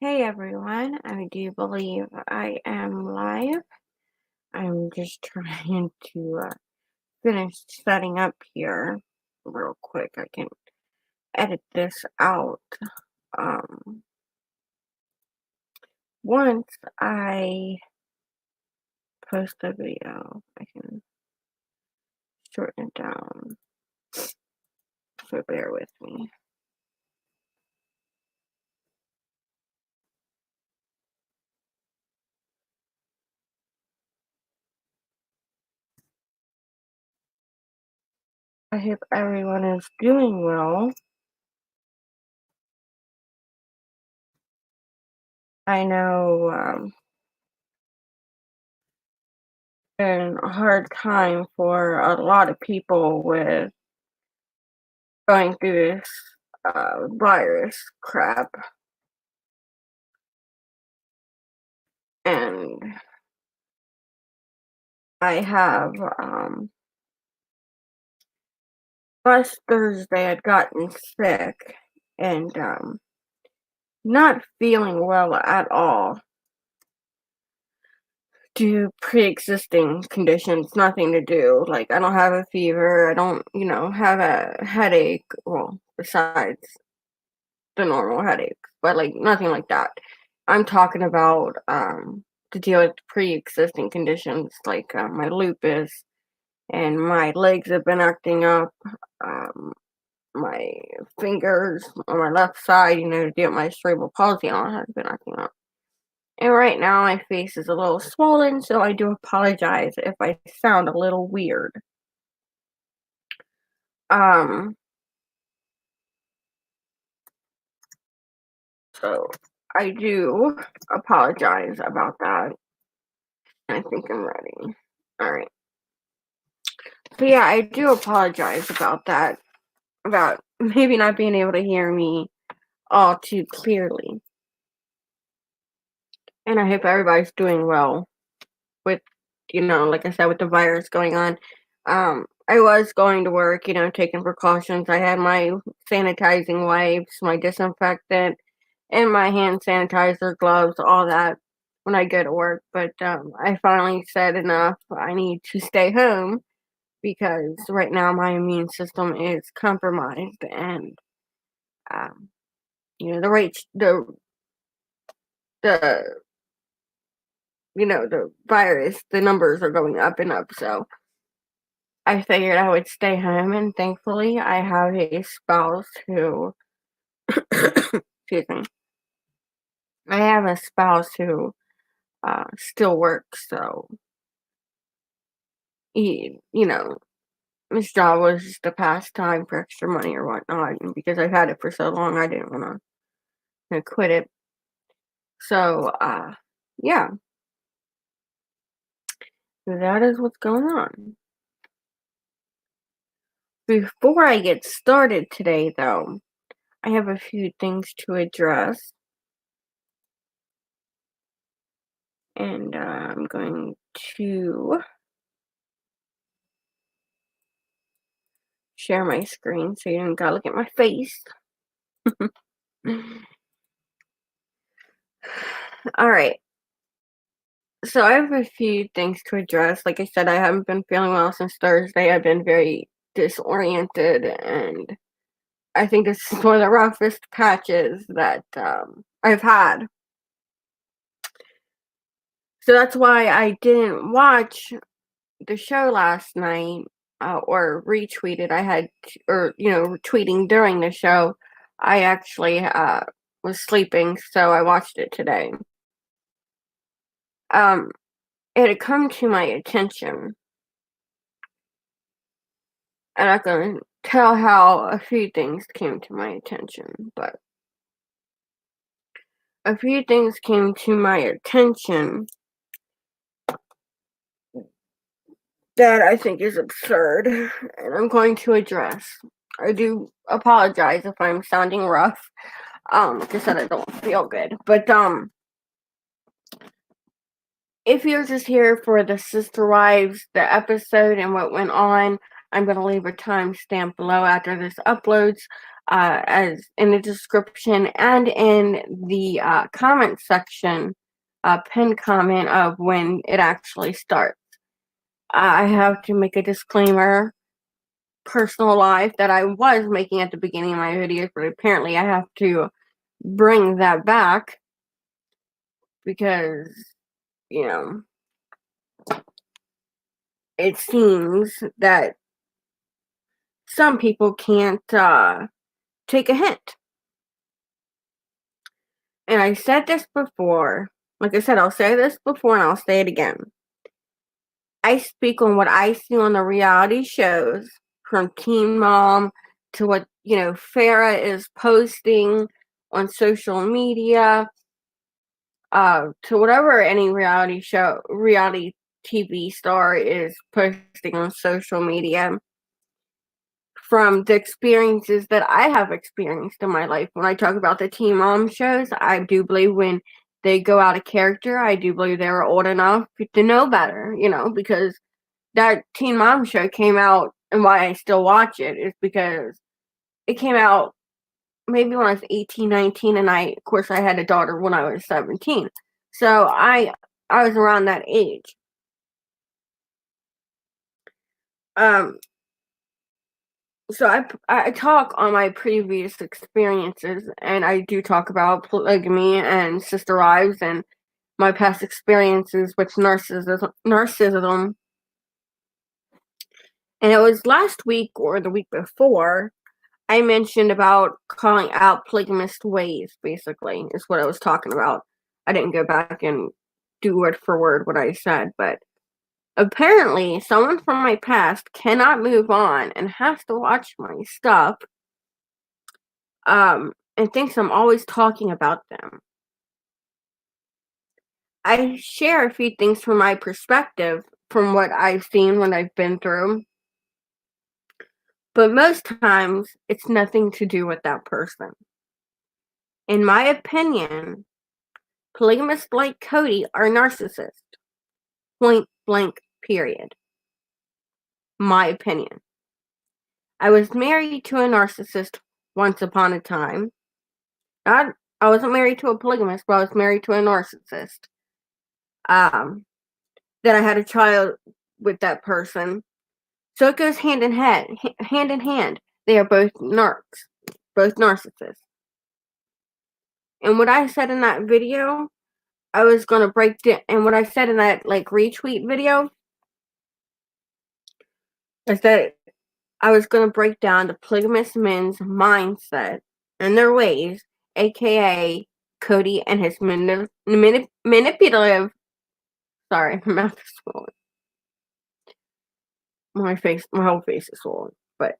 Hey everyone, I do believe I am live. I'm just trying to finish setting up here real quick. I can edit this out. Um, Once I post a video, I can shorten it down. So bear with me. I hope everyone is doing well. I know been a hard time for a lot of people with going through this virus crap, and I have last Thursday I'd gotten sick and not feeling well at all due pre-existing conditions, nothing to do. Like I don't have a fever, I don't, have a headache, well, besides the normal headache, but like nothing like that. I'm talking about to deal with pre-existing conditions like my lupus and my legs have been acting up. Um, my fingers on my left side, to deal with my cerebral palsy and all has been acting up. And right now my face is a little swollen, so I do apologize if I sound a little weird. Um, so I do apologize about that. I think I'm ready. All right. So yeah, I do apologize about that, about maybe not being able to hear me all too clearly. And I hope everybody's doing well with, like I said, with the virus going on. I was going to work, taking precautions. I had my sanitizing wipes, my disinfectant, and my hand sanitizer, gloves, all that when I go to work. But I finally said enough. I need to stay home because right now my immune system is compromised, and um, the rates, the the virus, the numbers are going up and up. So I figured I would stay home, and thankfully, I have a spouse who, excuse me, I have a spouse who still works. So his job was just to pass time for extra money or whatnot. And because I've had it for so long, I didn't want to quit it. So, yeah, that is what's going on. Before I get started today, though, I have a few things to address. And I'm going to share my screen so you don't gotta look at my face. All right. So I have a few things to address. Like I said, I haven't been feeling well since Thursday. I've been very disoriented, and I think this is one of the roughest patches that I've had. So that's why I didn't watch the show last night or retweeted. Tweeting during the show. I actually was sleeping, so I watched it today. Um, it had come to my attention, and I can tell how a few things came to my attention, but a few things came to my attention that I think is absurd, and I'm going to address. I do apologize if I'm sounding rough. Like I said, I don't feel good, but if you're just here for the Sister Wives, the episode and what went on, I'm going to leave a timestamp below after this uploads. as in the description and in the comment section, pinned comment of when it actually starts. I have to make a disclaimer, personal life, that I was making at the beginning of my videos, but apparently I have to bring that back because, you know, it seems that some people can't take a hint. And I said this before. Like I said, I'll say this before and I'll say it again. I speak on what I see on the reality shows, from Teen Mom to what, Farrah is posting on social media, to whatever any reality TV star is posting on social media, from the experiences that I have experienced in my life. When I talk about the Teen Mom shows, I do believe when they go out of character, I do believe they were old enough to know better, because that Teen Mom show came out, and why I still watch it is because it came out maybe when I was 18, 19, and of course, I had a daughter when I was 17. So I was around that age. So I talk on my previous experiences, and I do talk about polygamy and sister wives and my past experiences with narcissism. And it was last week or the week before I mentioned about calling out polygamist ways, basically, is what I was talking about. I didn't go back and do word for word what I said, but apparently someone from my past cannot move on and has to watch my stuff, and thinks I'm always talking about them. I share a few things from my perspective, from what I've seen, what I've been through, but most times it's nothing to do with that person. In my opinion, polygamists like Cody are narcissists. Point blank, period. My opinion. I was married to a narcissist once upon a time. I wasn't married to a polygamist, but I was married to a narcissist. That I had a child with that person. So it goes hand in hand. Hand in hand. They are both narcs. Both narcissists. And what I said in that video, I was going to break down. And what I said in that retweet video, is that I was going to break down the polygamous men's mindset and their ways, aka Cody and his manipulative. Sorry, my mouth is swollen. My whole face is swollen. But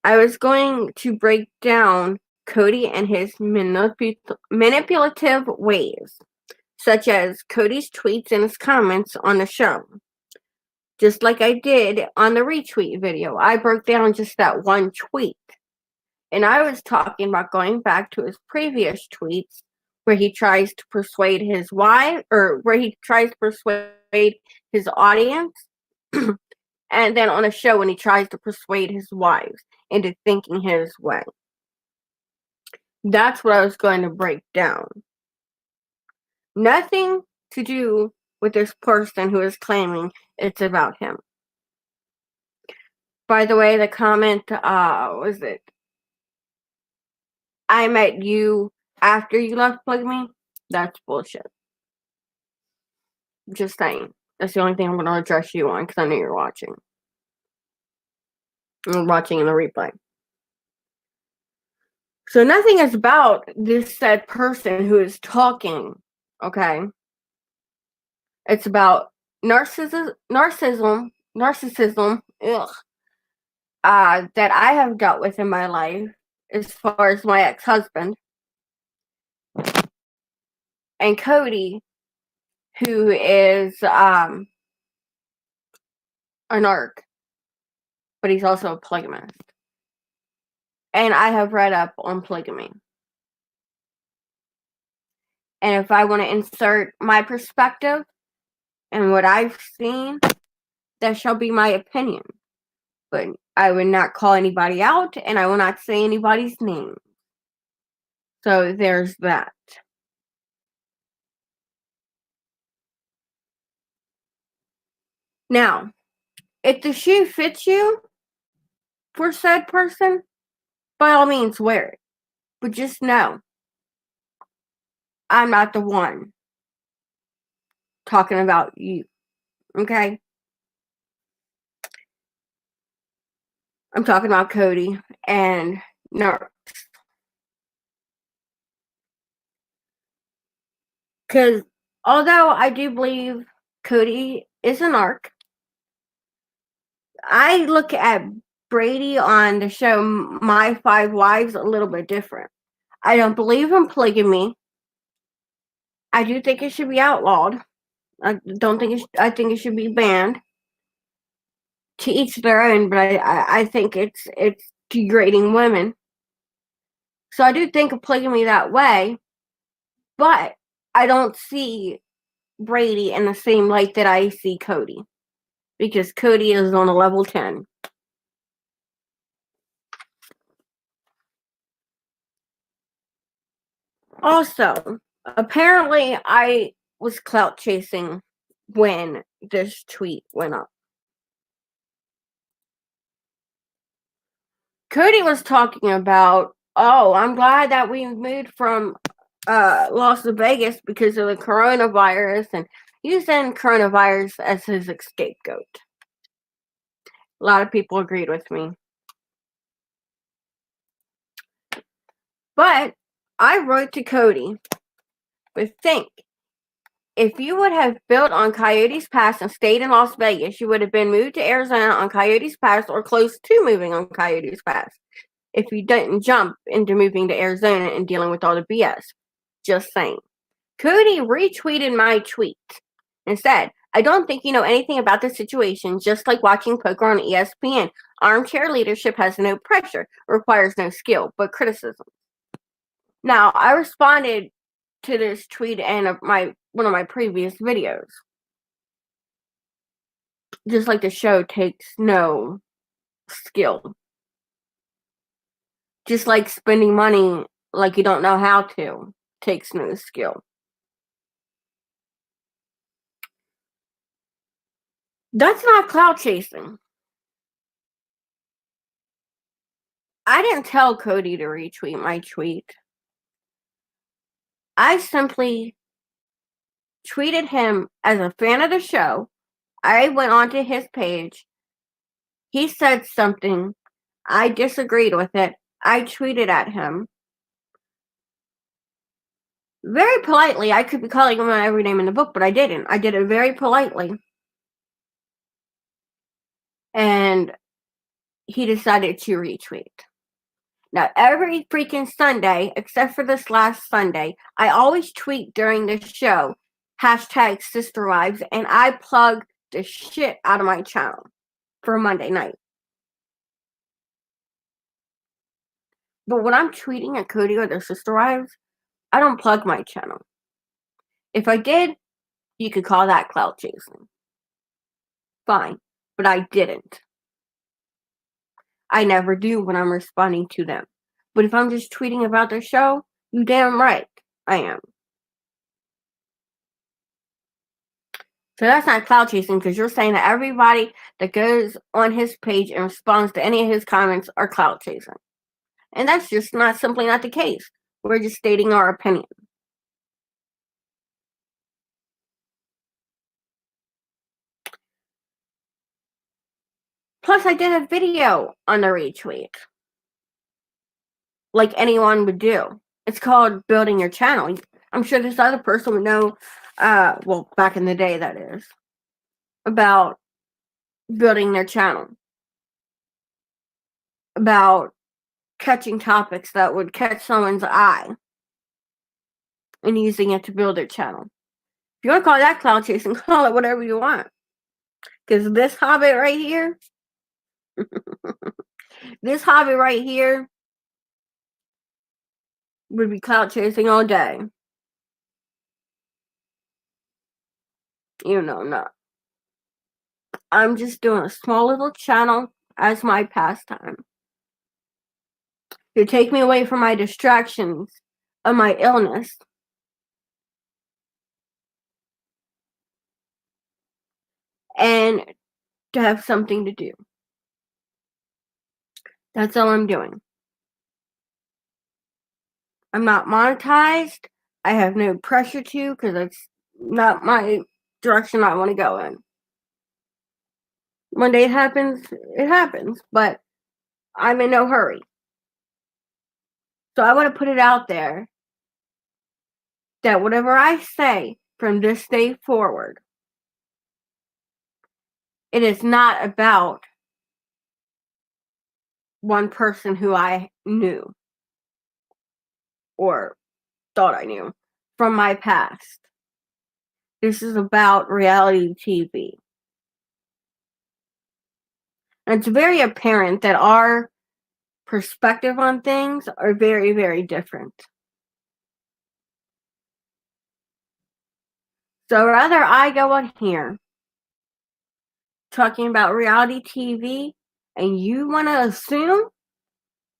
I was going to break down Cody and his manipulative ways, such as Cody's tweets and his comments on the show. Just like I did on the retweet video, I broke down just that one tweet. And I was talking about going back to his previous tweets where he tries to persuade his wife, or where he tries to persuade his audience. And then on a show when he tries to persuade his wives into thinking his way. That's what I was going to break down. Nothing to do with this person who is claiming it's about him. By the way, the comment, was it, I met you after you left polygamy? That's bullshit. Just saying. That's the only thing I'm going to address you on, because I know you're watching. You're watching in the replay. So nothing is about this said person who is talking, okay? It's about narcissism, that I have dealt with in my life, as far as my ex-husband, and Cody, who is an narc, but he's also a polygamist. And I have read up on polygamy. And if I want to insert my perspective and what I've seen, that shall be my opinion. but I would not call anybody out, and I will not say anybody's name. So there's that. Now, if the shoe fits you for said person, by all means wear it. But just know, I'm not the one talking about you. Okay? I'm talking about Cody and Nurse. Because although I do believe Cody is an arc, I look at Brady on the show My Five Wives a little bit different. I don't believe in polygamy. I do think it should be outlawed. I don't think I think it should be banned. To each their own, but I think it's degrading women. So I do think of polygamy that way, but I don't see Brady in the same light that I see Cody, because Cody is on a level 10. Also, apparently I was clout chasing when this tweet went up. Cody was talking about, oh, I'm glad that we moved from Las Vegas because of the coronavirus, and using coronavirus as his scapegoat. A lot of people agreed with me. But I wrote to Cody, but think, if you would have built on Coyotes Pass and stayed in Las Vegas, you would have been moved to Arizona on Coyotes Pass or close to moving on Coyotes Pass. If you didn't jump into moving to Arizona and dealing with all the BS. Just saying. Cody retweeted my tweet and said, I don't think you know anything about the situation, just like watching poker on ESPN. Armchair leadership has no pressure, requires no skill, but criticism. Now, I responded to this tweet in one of my previous videos. Just like the show takes no skill. Just like spending money like you don't know how to takes no skill. That's not clout chasing. I didn't tell Cody to retweet my tweet. I simply tweeted him as a fan of the show. I went onto his page. He said something. I disagreed with it. I tweeted at him. Very politely. I could be calling him every name in the book, but I didn't. I did it very politely. And he decided to retweet. Now, every freaking Sunday, except for this last Sunday, I always tweet during the show, #SisterWives, and I plug the shit out of my channel for Monday night. But when I'm tweeting at Cody or the SisterWives, I don't plug my channel. If I did, you could call that clout chasing. Fine, but I didn't. I never do when I'm responding to them. But if I'm just tweeting about their show, you damn right I am. So that's not clout chasing, because you're saying that everybody that goes on his page and responds to any of his comments are clout chasing. And that's just simply not the case. We're just stating our opinion. Plus, I did a video on the retweet. Like anyone would do. It's called building your channel. I'm sure this other person would know, well, back in the day, that is, about building their channel. About catching topics that would catch someone's eye and using it to build their channel. If you want to call that clout chasing, call it whatever you want. Because this hobby right here, this hobby right here would be clout chasing all day. You know, not. I'm just doing a small little channel as my pastime, to take me away from my distractions of my illness, and to have something to do. That's all I'm doing. I'm not monetized. I have no pressure to, because that's not my direction I want to go in. One day it happens, but I'm in no hurry. So I want to put it out there that whatever I say from this day forward, it is not about one person who I knew or thought I knew from my past. This is about reality TV. And it's very apparent that our perspective on things are very, very different. So rather I go on here talking about reality TV and you want to assume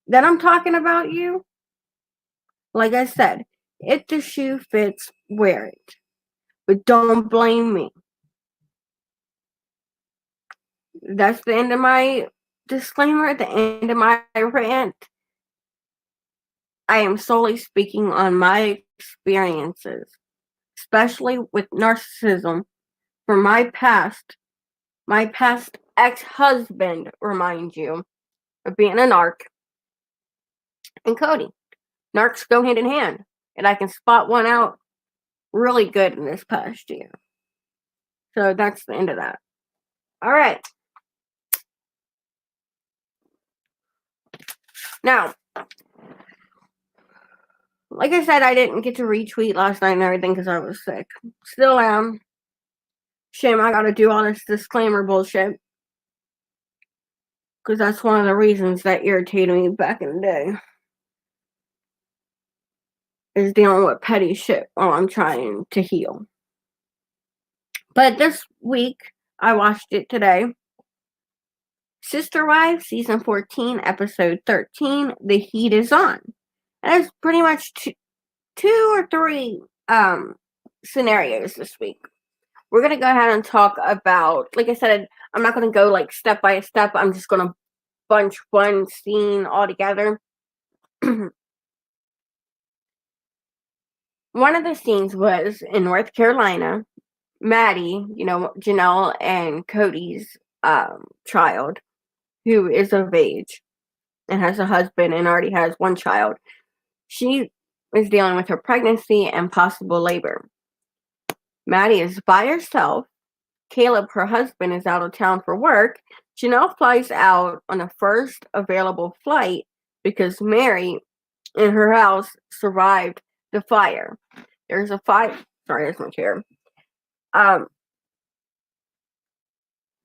that I'm talking about you, like I said, if the shoe fits, wear it. But don't blame me. That's the end of my disclaimer, at the end of my rant. I am solely speaking on my experiences, especially with narcissism from my past ex-husband, remind you, of being a narc, and Cody. Narcs go hand in hand, and I can spot one out really good in this past year. So that's the end of that. All right. Now, like I said, I didn't get to retweet last night and everything because I was sick. Still am. Shame I gotta do all this disclaimer bullshit. Because that's one of the reasons that irritated me back in the day. Is dealing with petty shit while I'm trying to heal. But this week, I watched it today. SISTERWIVES, Season 14, Episode 13, The Heat is On. And it's pretty much two or three scenarios this week. We're going to go ahead and talk about, like I said, I'm not going to go like step by step. I'm just going to bunch one scene all together. One of the scenes was in North Carolina. Maddie, Janelle and Cody's child, who is of age and has a husband and already has one child. She is dealing with her pregnancy and possible labor. Maddie is by herself. Caleb, her husband, is out of town for work. Janelle flies out on the first available flight because Mary in her house survived the fire. There's a fire. Sorry, there's my chair.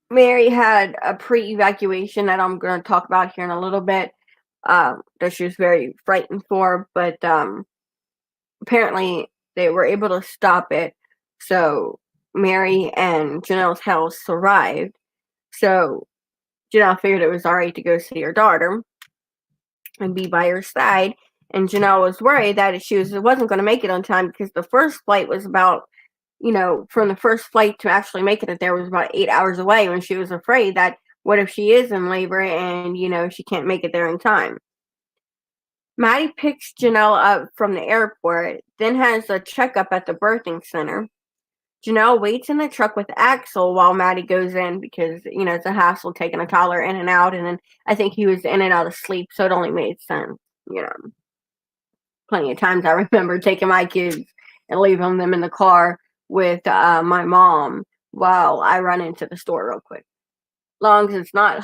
Mary had a pre-evacuation that I'm going to talk about here in a little bit, that she was very frightened for, but apparently they were able to stop it. So Mary and Janelle's house survived. So Janelle figured it was all right to go see her daughter and be by her side. And Janelle was worried that wasn't going to make it on time because the first flight was about, from the first flight to actually making it there was about 8 hours away, when she was afraid that what if she is in labor and, she can't make it there in time. Maddie picks Janelle up from the airport, then has a checkup at the birthing center. Janelle waits in the truck with Axel while Maddie goes in because, it's a hassle taking a toddler in and out. And then I think he was in and out of sleep, so it only made sense, Plenty of times I remember taking my kids and leaving them in the car with my mom while I run into the store real quick. Long as it's not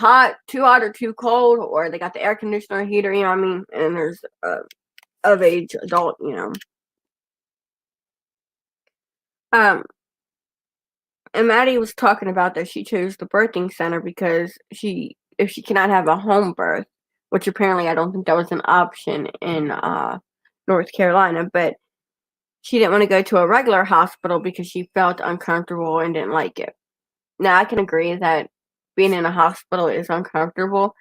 too hot or too cold, or they got the air conditioner heater, and there's of age adult, And Maddie was talking about that she chose the birthing center because if she cannot have a home birth, which apparently I don't think that was an option in North Carolina, but she didn't want to go to a regular hospital because she felt uncomfortable and didn't like it. Now, I can agree that being in a hospital is uncomfortable,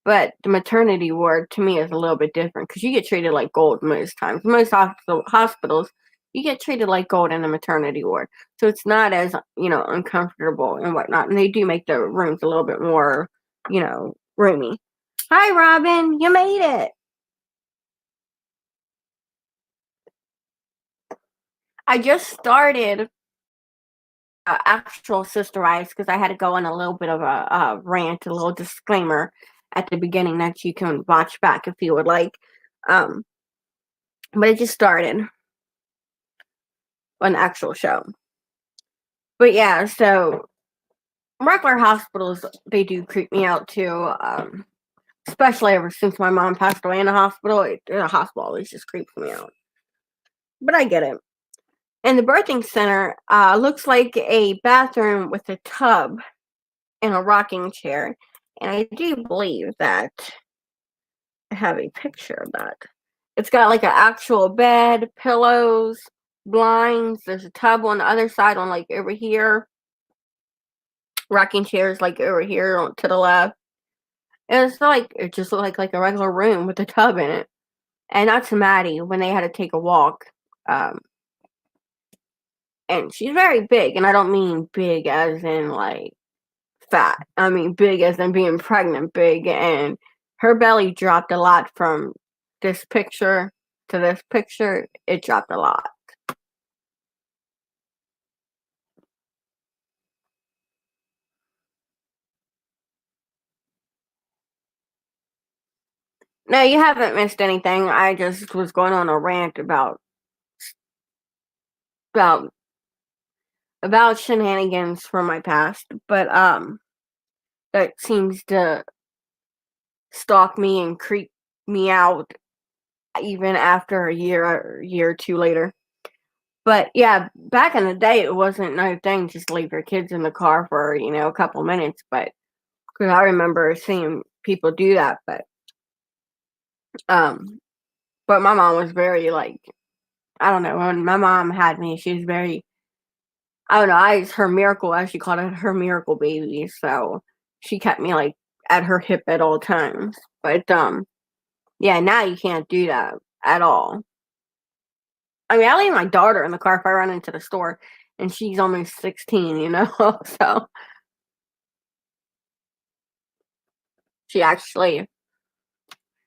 but the maternity ward to me is a little bit different because you get treated like gold most times. Most hospitals, you get treated like gold in the maternity ward. So it's not as, uncomfortable and whatnot. And they do make the rooms a little bit more, roomy. Hi, Robin. You made it. I just started actual Sister Wives because I had to go on a little bit of a rant, a little disclaimer at the beginning that you can watch back if you would like. Um, but it just started an actual show. But yeah, so regular hospitals, they do creep me out too. Especially ever since my mom passed away in the hospital. The hospital always just creeps me out. But I get it. And the birthing center looks like a bathroom with a tub and a rocking chair. And I do believe that I have a picture of that. It's got like an actual bed, pillows, blinds. There's a tub on the other side on like over here. Rocking chairs like over here to the left. And it just looked like a regular room with a tub in it. And that's Maddie when they had to take a walk. And she's very big, and I don't mean big as in like fat. I mean big as in being pregnant big, and her belly dropped a lot from this picture to this picture. It dropped a lot. No, you haven't missed anything. I just was going on a rant about about shenanigans from my past, but that seems to stalk me and creep me out even after a year or two later. But yeah, back in the day, it wasn't no thing just to leave your kids in the car for a couple minutes. But because I remember seeing people do that, um, but my mom was very like I don't know. When my mom had me, she was very I don't know. Her miracle, as she called it, her miracle baby. So she kept me like at her hip at all times. But yeah, now you can't do that at all. I mean, I leave my daughter in the car if I run into the store, and she's almost 16, so she actually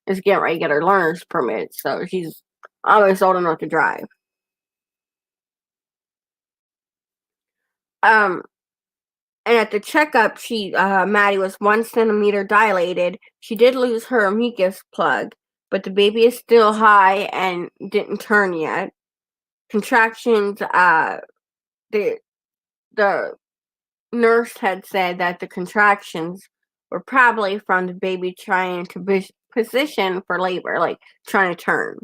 is getting ready to get her learner's permit, so she's almost old enough to drive. Um, and at the checkup, Maddie was 1 centimeter dilated. She did lose her mucus plug, but the baby is still high and didn't turn yet. Contractions, the the nurse had said that the contractions were probably from the baby trying to position for labor, like trying to turn.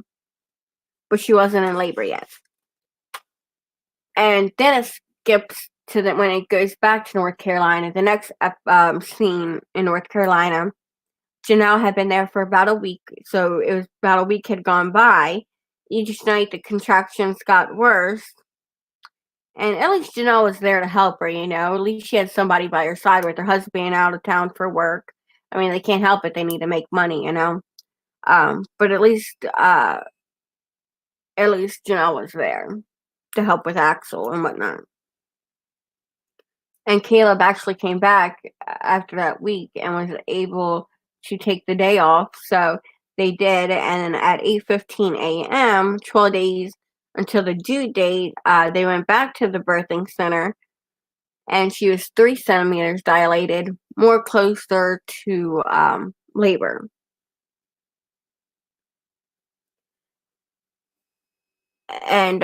But she wasn't in labor yet. And then it skips to when it goes back to North Carolina. The next scene in North Carolina, Janelle had been there for about a week. So it was about a week had gone by. Each night the contractions got worse. And at least Janelle was there to help her, At least she had somebody by her side with her husband being out of town for work. I mean, they can't help it. They need to make money, But at least Janelle was there to help with Axel and whatnot. And Caleb actually came back after that week and was able to take the day off. So they did. And then at 8:15 a.m., 12 days until the due date, they went back to the birthing center. And she was 3 centimeters dilated, more closer to labor. And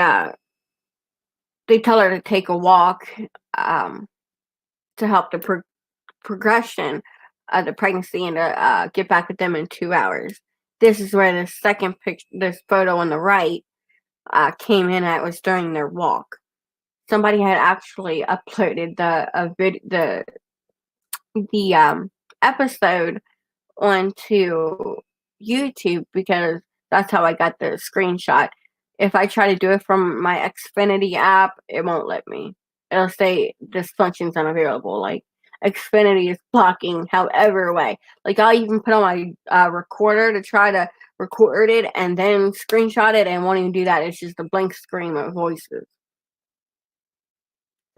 they tell her to take a walk to help the progression of the pregnancy and to get back with them in 2 hours. This is where the second picture, this photo on the right, came in. It was during their walk. Somebody had actually uploaded the episode onto YouTube because that's how I got the screenshot. If I try to do it from my Xfinity app, it won't let me. It'll say this function's unavailable. Like Xfinity is blocking however way. Like, I'll even put on my recorder to try to record it and then screenshot it, and won't even do that. It's just a blank screen of voices.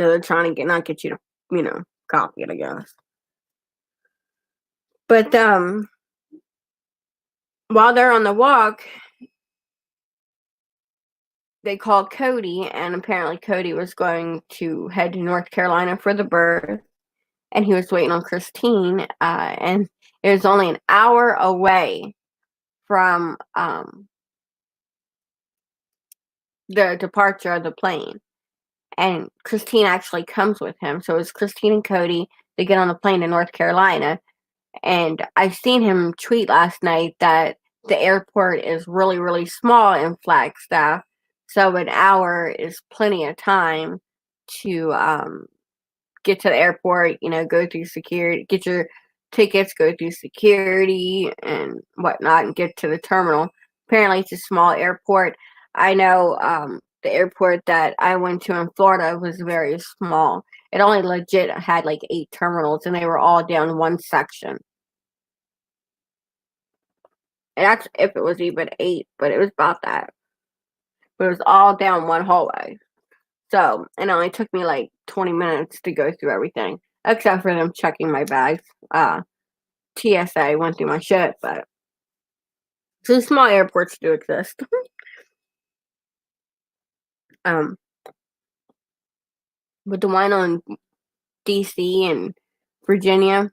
So they're trying to not get you to, copy it, I guess. But while they're on the walk, they called Cody, and apparently Cody was going to head to North Carolina for the birth, and he was waiting on Christine, and it was only an hour away from the departure of the plane. And Christine actually comes with him. So it's Christine and Cody. They get on the plane to North Carolina. And I seen him tweet last night that the airport is really, really small in Flagstaff. So an hour is plenty of time to get to the airport, go through security, get your tickets, go through security and whatnot, and get to the terminal. Apparently, it's a small airport. I know the airport that I went to in Florida was very small. It only legit had like 8 terminals, and they were all down one section. And that's if it was even 8, but it was about that. But it was all down one hallway. So, it only took me like 20 minutes to go through everything, except for them checking my bags. TSA went through my shit, but so small airports do exist. But the one on DC and Virginia,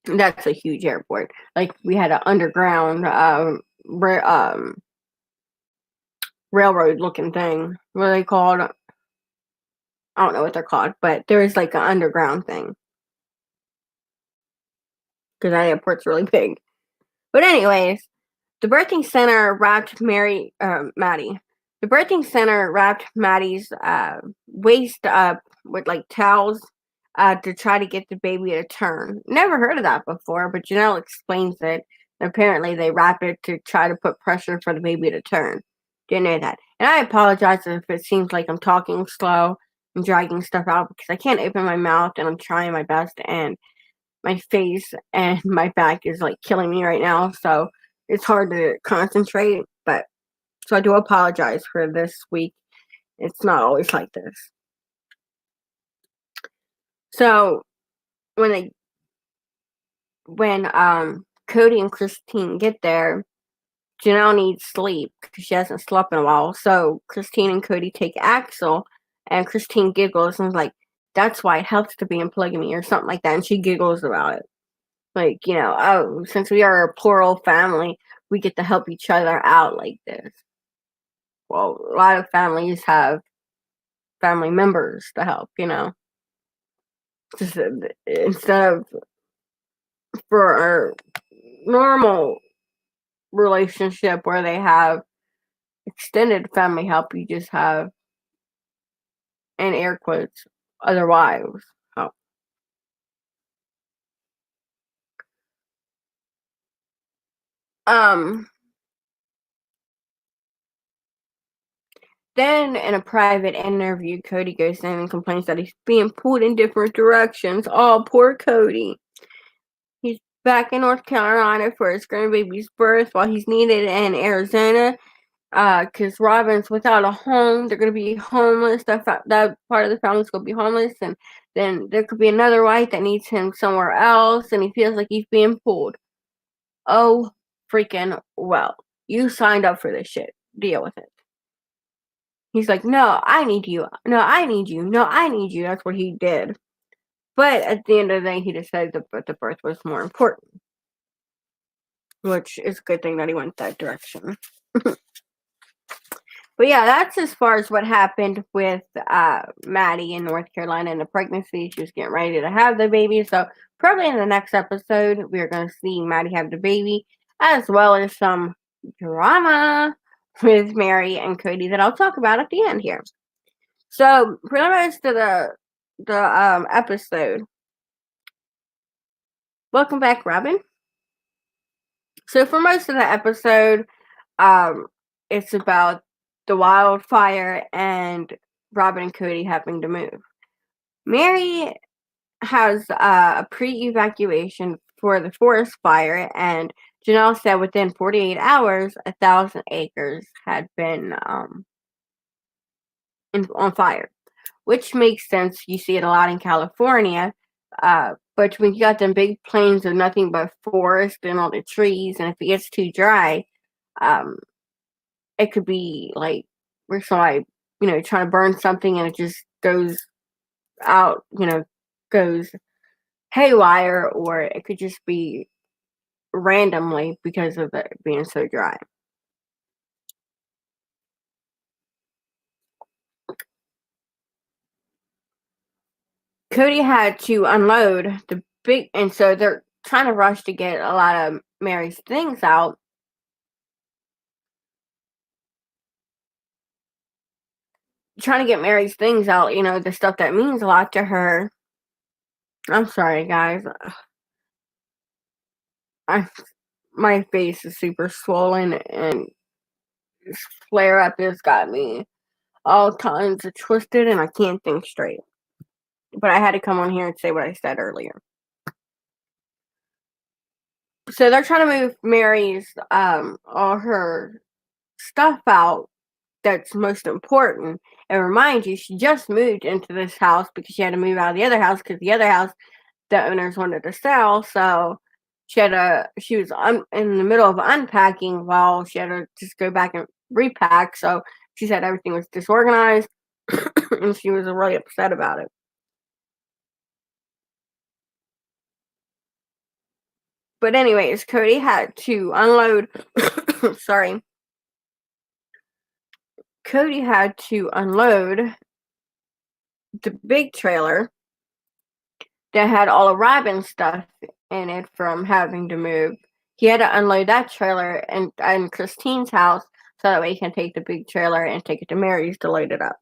that's a huge airport. Like, we had an underground railroad looking thing. What are they called? I don't know what they're called, but there is like an underground thing. Because that airport's really big. But anyways, the birthing center wrapped Maddie. The birthing center wrapped Maddie's waist up with like towels to try to get the baby to turn. Never heard of that before, but Janelle explains it. Apparently, they wrap it to try to put pressure for the baby to turn. Didn't know that. And I apologize if it seems like I'm talking slow and dragging stuff out, because I can't open my mouth and I'm trying my best, and my face and my back is like killing me right now. So it's hard to concentrate. But so I do apologize for this week. It's not always like this. So when Cody and Christine get there, Janelle needs sleep because she hasn't slept in a while. So Christine and Cody take Axel, and Christine giggles and is like, "That's why it helps to be in polygamy," or something like that. And she giggles about it. Like, oh, since we are a plural family, we get to help each other out like this. Well, a lot of families have family members to help, Just instead of for our normal relationship where they have extended family help, you just have, in air quotes, other wives help. Then, in a private interview, Cody goes in and complains that he's being pulled in different directions. Oh, poor Cody. He's back in North Carolina for his grandbaby's birth while he's needed in Arizona. Because Robin's without a home. They're going to be homeless. That part of the family's going to be homeless. And then there could be another wife that needs him somewhere else. And he feels like he's being pulled. Oh, freaking well. You signed up for this shit. Deal with it. He's like, no, I need you. No, I need you. No, I need you. That's what he did. But at the end of the day, he decided that the birth was more important. Which is a good thing that he went that direction. But yeah, that's as far as what happened with Maddie in North Carolina in the pregnancy. She was getting ready to have the baby. So probably in the next episode, we're going to see Maddie have the baby, as well as some drama with Mary and Cody that I'll talk about at the end here. So for the rest of the episode, welcome back, Robin. So for most of the episode, it's about the wildfire and Robin and Cody having to move. Mary has a pre-evacuation for the forest fire, and Janelle said within 48 hours, 1,000 acres had been on fire, which makes sense. You see it a lot in California. But when you got them big plains of nothing but forest and all the trees, and if it gets too dry, um, it could be like where somebody, trying to burn something and it just goes out, goes haywire, or it could just be randomly because of it being so dry. Cody had to unload the big, and so they're trying to rush to get a lot of Mary's things out. Trying to get Mary's things out, the stuff that means a lot to her. I'm sorry, guys. I My face is super swollen, and this flare up has got me all kinds of twisted, and I can't think straight. But I had to come on here and say what I said earlier. So they're trying to move Mary's all her stuff out that's most important. And remind you, she just moved into this house because she had to move out of the other house because the other house the owners wanted to sell. So she was in the middle of unpacking while she had to just go back and repack. So she said everything was disorganized and she was really upset about it. But anyways, Cody had to unload. Sorry. Cody had to unload the big trailer that had all of Robin's stuff in it from having to move. He had to unload that trailer in Christine's house so that way he can take the big trailer and take it to Mary's to load it up.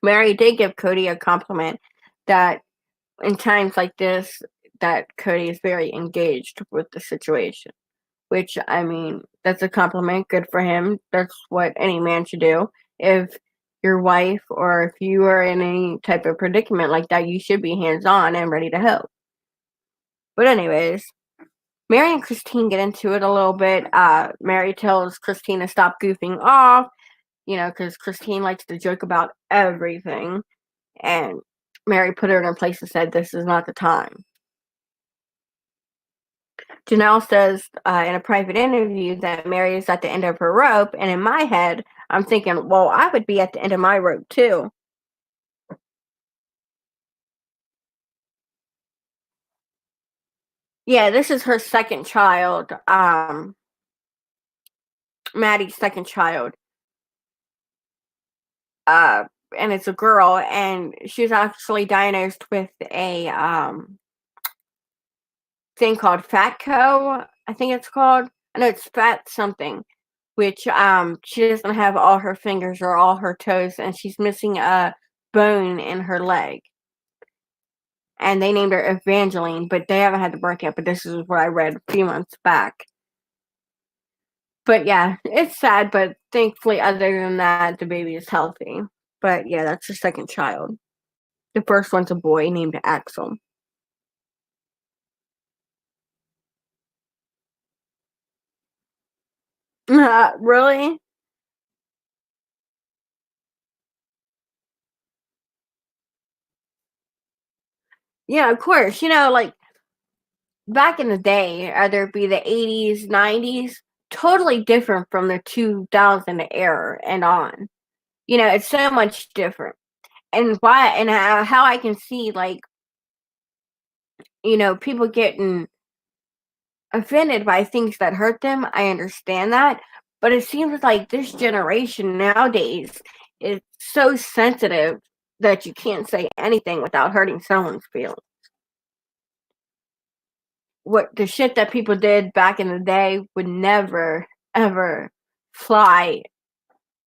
Mary did give Cody a compliment that in times like this, that Cody is very engaged with the situation. Which, I mean, that's a compliment. Good for him. That's what any man should do. If your wife or if you are in any type of predicament like that, you should be hands-on and ready to help. But anyways, Mary and Christine get into it a little bit. Mary tells Christine to stop goofing off, because Christine likes to joke about everything. And Mary put her in her place and said, this is not the time. Janelle says in a private interview that Mary is at the end of her rope. And in my head, I'm thinking, well, I would be at the end of my rope too. Yeah, this is her second child. Maddie's second child. And it's a girl, and she's actually diagnosed with a thing called FATCO, I think it's called. I know it's fat something, which she doesn't have all her fingers or all her toes, and she's missing a bone in her leg. And they named her Evangeline, but they haven't had the birth yet, but this is what I read a few months back. But yeah, it's sad, but thankfully, other than that, the baby is healthy. But yeah, that's her second child. The first one's a boy named Axel. Really? Yeah, of course. Like back in the day, either it be the 80s, 90s, totally different from the 2000 era and on. It's so much different. And how I can see, like, people getting offended by things that hurt them. I understand that. But it seems like this generation nowadays is so sensitive that you can't say anything without hurting someone's feelings. What the shit that people did back in the day would never, ever fly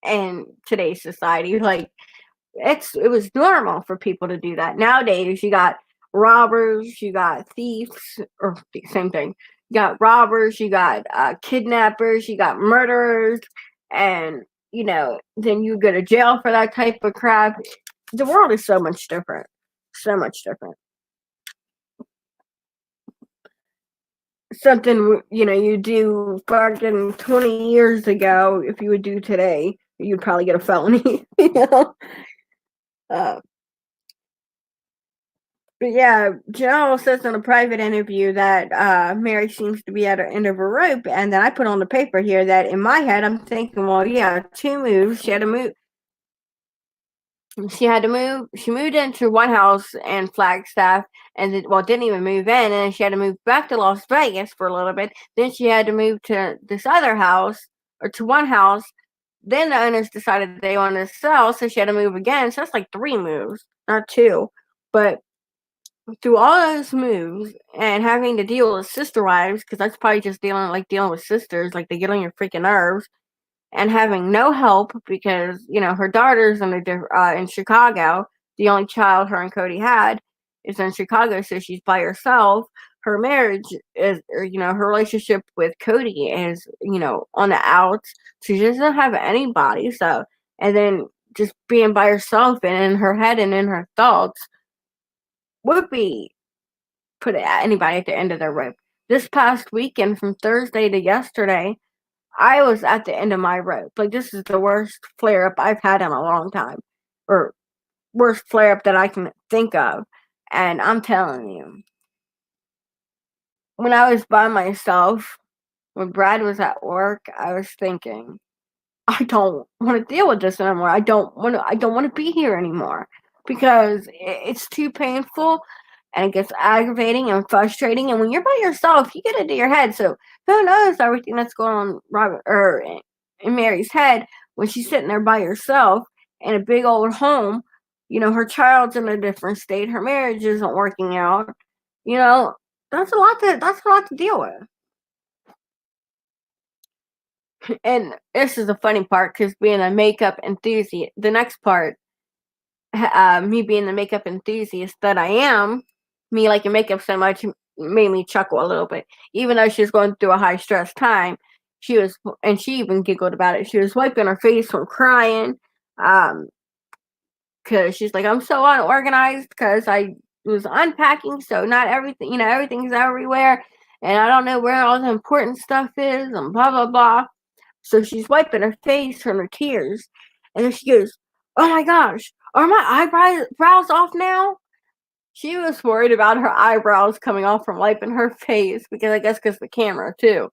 in today's society. Like, it was normal for people to do that. Nowadays, you got robbers, you got thieves, or same thing. You got robbers, you got kidnappers, you got murderers, and then you go to jail for that type of crap. The world is so much different. so much different. Something, you do fucking 20 years ago, if you would do today, you'd probably get a felony, Uh, but yeah, Janelle says in a private interview that Mary seems to be at the end of her rope, and then I put on the paper here that in my head I'm thinking, well, yeah, 2 moves. She had to move. She moved into one house in Flagstaff, and didn't even move in, and then she had to move back to Las Vegas for a little bit. Then she had to move to this other house, or to one house. Then the owners decided they wanted to sell, so she had to move again. So that's like 3 moves, not 2. But through all those moves and having to deal with sister wives, because that's probably just dealing with sisters, like they get on your freaking nerves, and having no help because her daughter's in Chicago. The only child her and Cody had is in Chicago, so she's by herself. Her marriage is, her relationship with Cody is, on the outs. She doesn't have anybody. So, and then just being by herself and in her head and in her thoughts would be put anybody at the end of their rope. This past weekend, from Thursday to yesterday, I was at the end of my rope. Like, this is the worst flare up I've had in a long time, or worst flare up that I can think of. And I'm telling you, when I was by myself, when Brad was at work, I was thinking, I don't want to deal with this anymore. I don't want to be here anymore because it's too painful and it gets aggravating and frustrating. And when you're by yourself, you get into your head. So who knows everything that's going on in Mary's head when she's sitting there by herself in a big old home. Her child's in a different state. Her marriage isn't working out. That's a lot to deal with. And this is the funny part because being a makeup enthusiast, the next part, me being the makeup enthusiast that I am, me liking makeup so much made me chuckle a little bit. Even though she was going through a high stress time, and she even giggled about it. She was wiping her face from crying, because she's like, I'm so unorganized because I was unpacking, so not everything, everything's everywhere, and I don't know where all the important stuff is, and blah blah blah. So she's wiping her face from her tears. And then she goes, oh my gosh, are my eyebrows off now? She was worried about her eyebrows coming off from wiping her face because I guess because the camera too.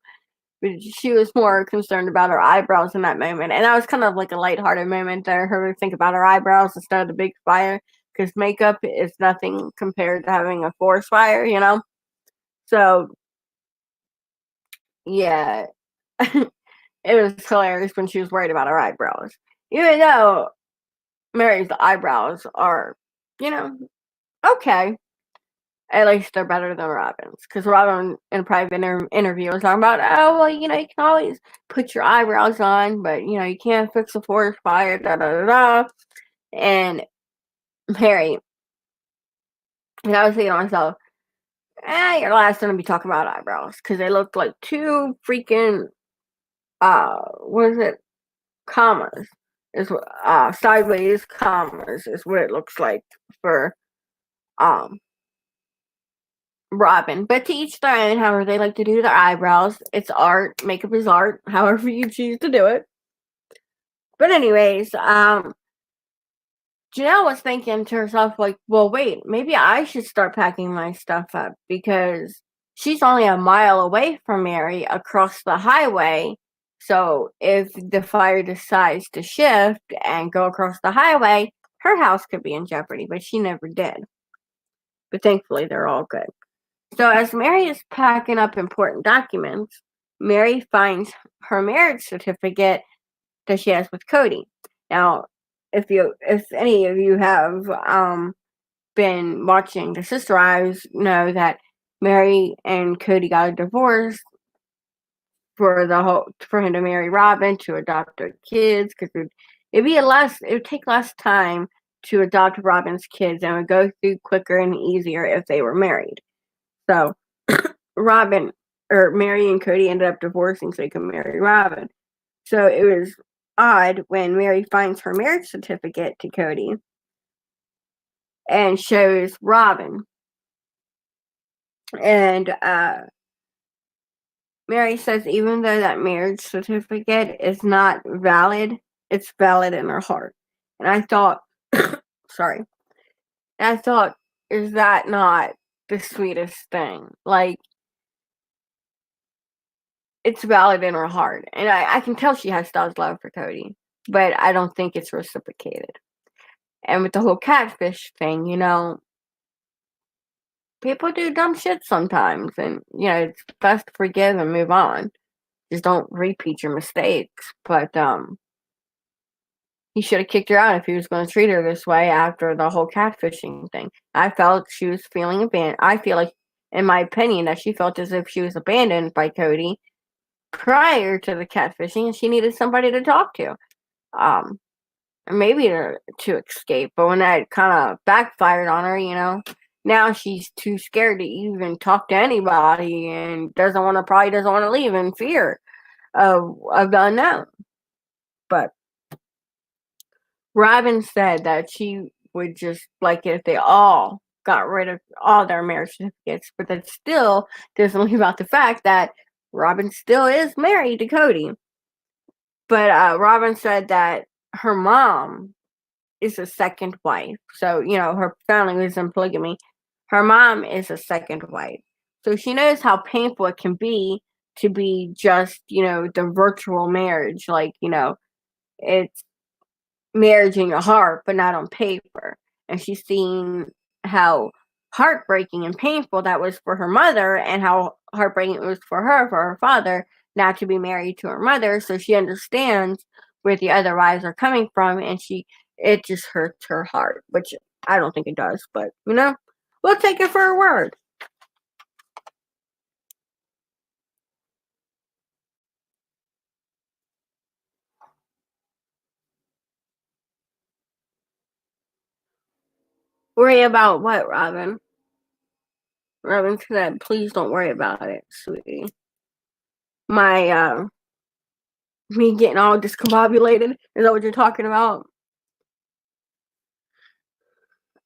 But she was more concerned about her eyebrows in that moment. And that was kind of like a lighthearted moment there, her to think about her eyebrows instead of the big fire. Because makeup is nothing compared to having a forest fire. So, yeah. It was hilarious when she was worried about her eyebrows. Even though Mary's eyebrows are, okay. At least they're better than Robin's. Because Robin, in a private interview, was talking about, oh, well, you can always put your eyebrows on, but, you can't fix a forest fire, da da da da. And Mary, and I was thinking to myself, you're last going to be talking about eyebrows. Because they look like 2 freaking, what is it? Commas is sideways commas is what it looks like for Robin. But to each their own, however they like to do their eyebrows. It's art. Makeup is art, however you choose to do it. But anyways, Janelle was thinking to herself, like, well, wait, maybe I should start packing my stuff up because she's only a mile away from Mary across the highway. So if the fire decides to shift and go across the highway, her house could be in jeopardy, but she never did. But thankfully, they're all good. So as Mary is packing up important documents, Mary finds her marriage certificate that she has with Cody. Now, if any of you have been watching the Sister Wives, know that Mary and Cody got a divorce for him to marry Robin, to adopt their kids, because it would take less time to adopt Robin's kids and would go through quicker and easier if they were married. So Mary and Cody ended up divorcing so he could marry Robin. So it was odd when Mary finds her marriage certificate to Cody and shows Robin. And Mary says even though that marriage certificate is not valid, it's valid in her heart. And I thought, sorry, I thought, is that not the sweetest thing? Like, it's valid in her heart. And I can tell she has God's love for Cody, but I don't think it's reciprocated. And with the whole catfish thing, people do dumb shit sometimes. And, it's best to forgive and move on. Just don't repeat your mistakes. But, he should have kicked her out if he was going to treat her this way after the whole catfishing thing. I felt she was feeling abandoned. I feel like, in my opinion, that she felt as if she was abandoned by Cody prior to the catfishing, and she needed somebody to talk to, maybe to escape. But when that kind of backfired on her, now she's too scared to even talk to anybody, and probably doesn't want to leave in fear of the unknown. But Robin said that she would just like it if they all got rid of all their marriage certificates, but that still doesn't leave out the fact that Robin still is married to Cody. But Robin said that her mom is a second wife. So, her family was in polygamy. Her mom is a second wife. So she knows how painful it can be to be just, the virtual marriage. Like, it's marriage in your heart, but not on paper. And she's seen how heartbreaking and painful that was for her mother, and how heartbreaking it was for her father, not to be married to her mother. So she understands where the other wives are coming from, and it just hurts her heart, which I don't think it does, but we'll take it for her word. Worry about what, Robin? Robin said, please don't worry about it, sweetie. Me getting all discombobulated? Is that what you're talking about?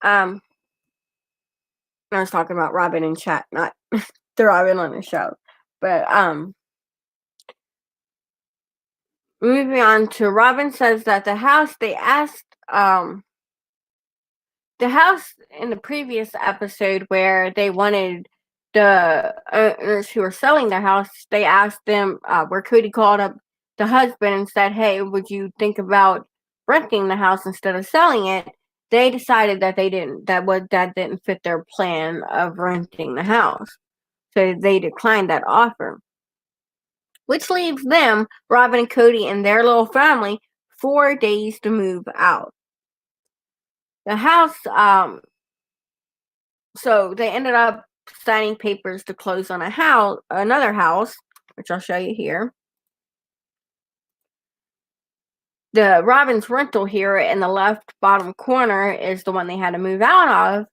I was talking about Robin in chat, not the Robin on the show. But moving on to Robin says that the house the house in the previous episode where they wanted the owners who were selling their house, they asked them where Cody called up the husband and said, hey, would you think about renting the house instead of selling it? They decided that that didn't fit their plan of renting the house. So they declined that offer, which leaves them, Robin and Cody and their little family, 4 days to move out. The house, so they ended up signing papers to close on another house, which I'll show you here. The Robin's rental here in the left bottom corner is the one they had to move out of,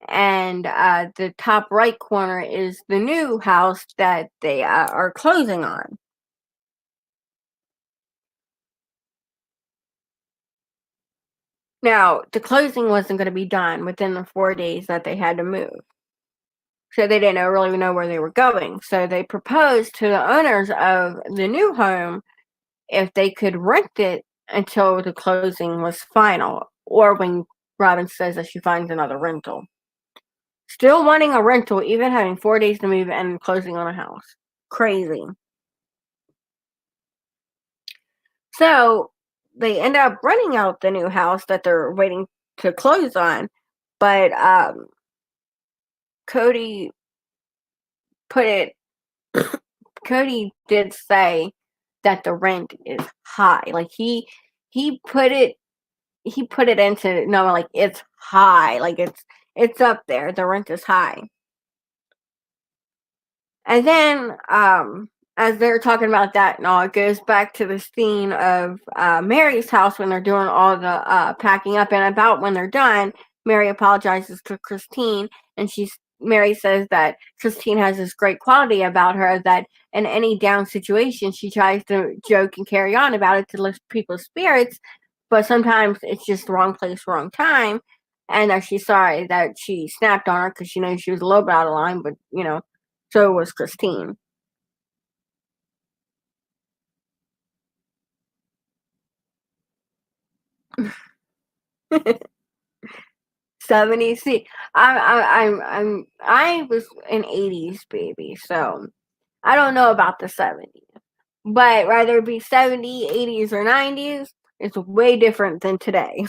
and the top right corner is the new house that they are closing on. Now, the closing wasn't going to be done within the 4 days that they had to move. So they didn't really know where they were going. So they proposed to the owners of the new home if they could rent it until the closing was final, or when Robin says that she finds another rental. Still wanting a rental, even having 4 days to move and closing on a house. Crazy. So they end up renting out the new house that they're waiting to close on, but Cody did say that the rent is high. Like he put it into no, like it's high. Like it's up there. The rent is high. And then as they're talking about that and all, it goes back to the scene of Mary's house when they're doing all the packing up, and about when they're done, Mary apologizes to Christine, and Mary says that Christine has this great quality about her that in any down situation, she tries to joke and carry on about it to lift people's spirits, but sometimes it's just the wrong place, wrong time. and that she's sorry that she snapped on her because she knows she was a little bit out of line, but so was Christine. 70. See, I was an 80s baby, so I don't know about the 70s. But whether it be 70, 80s, or 90s, it's way different than today.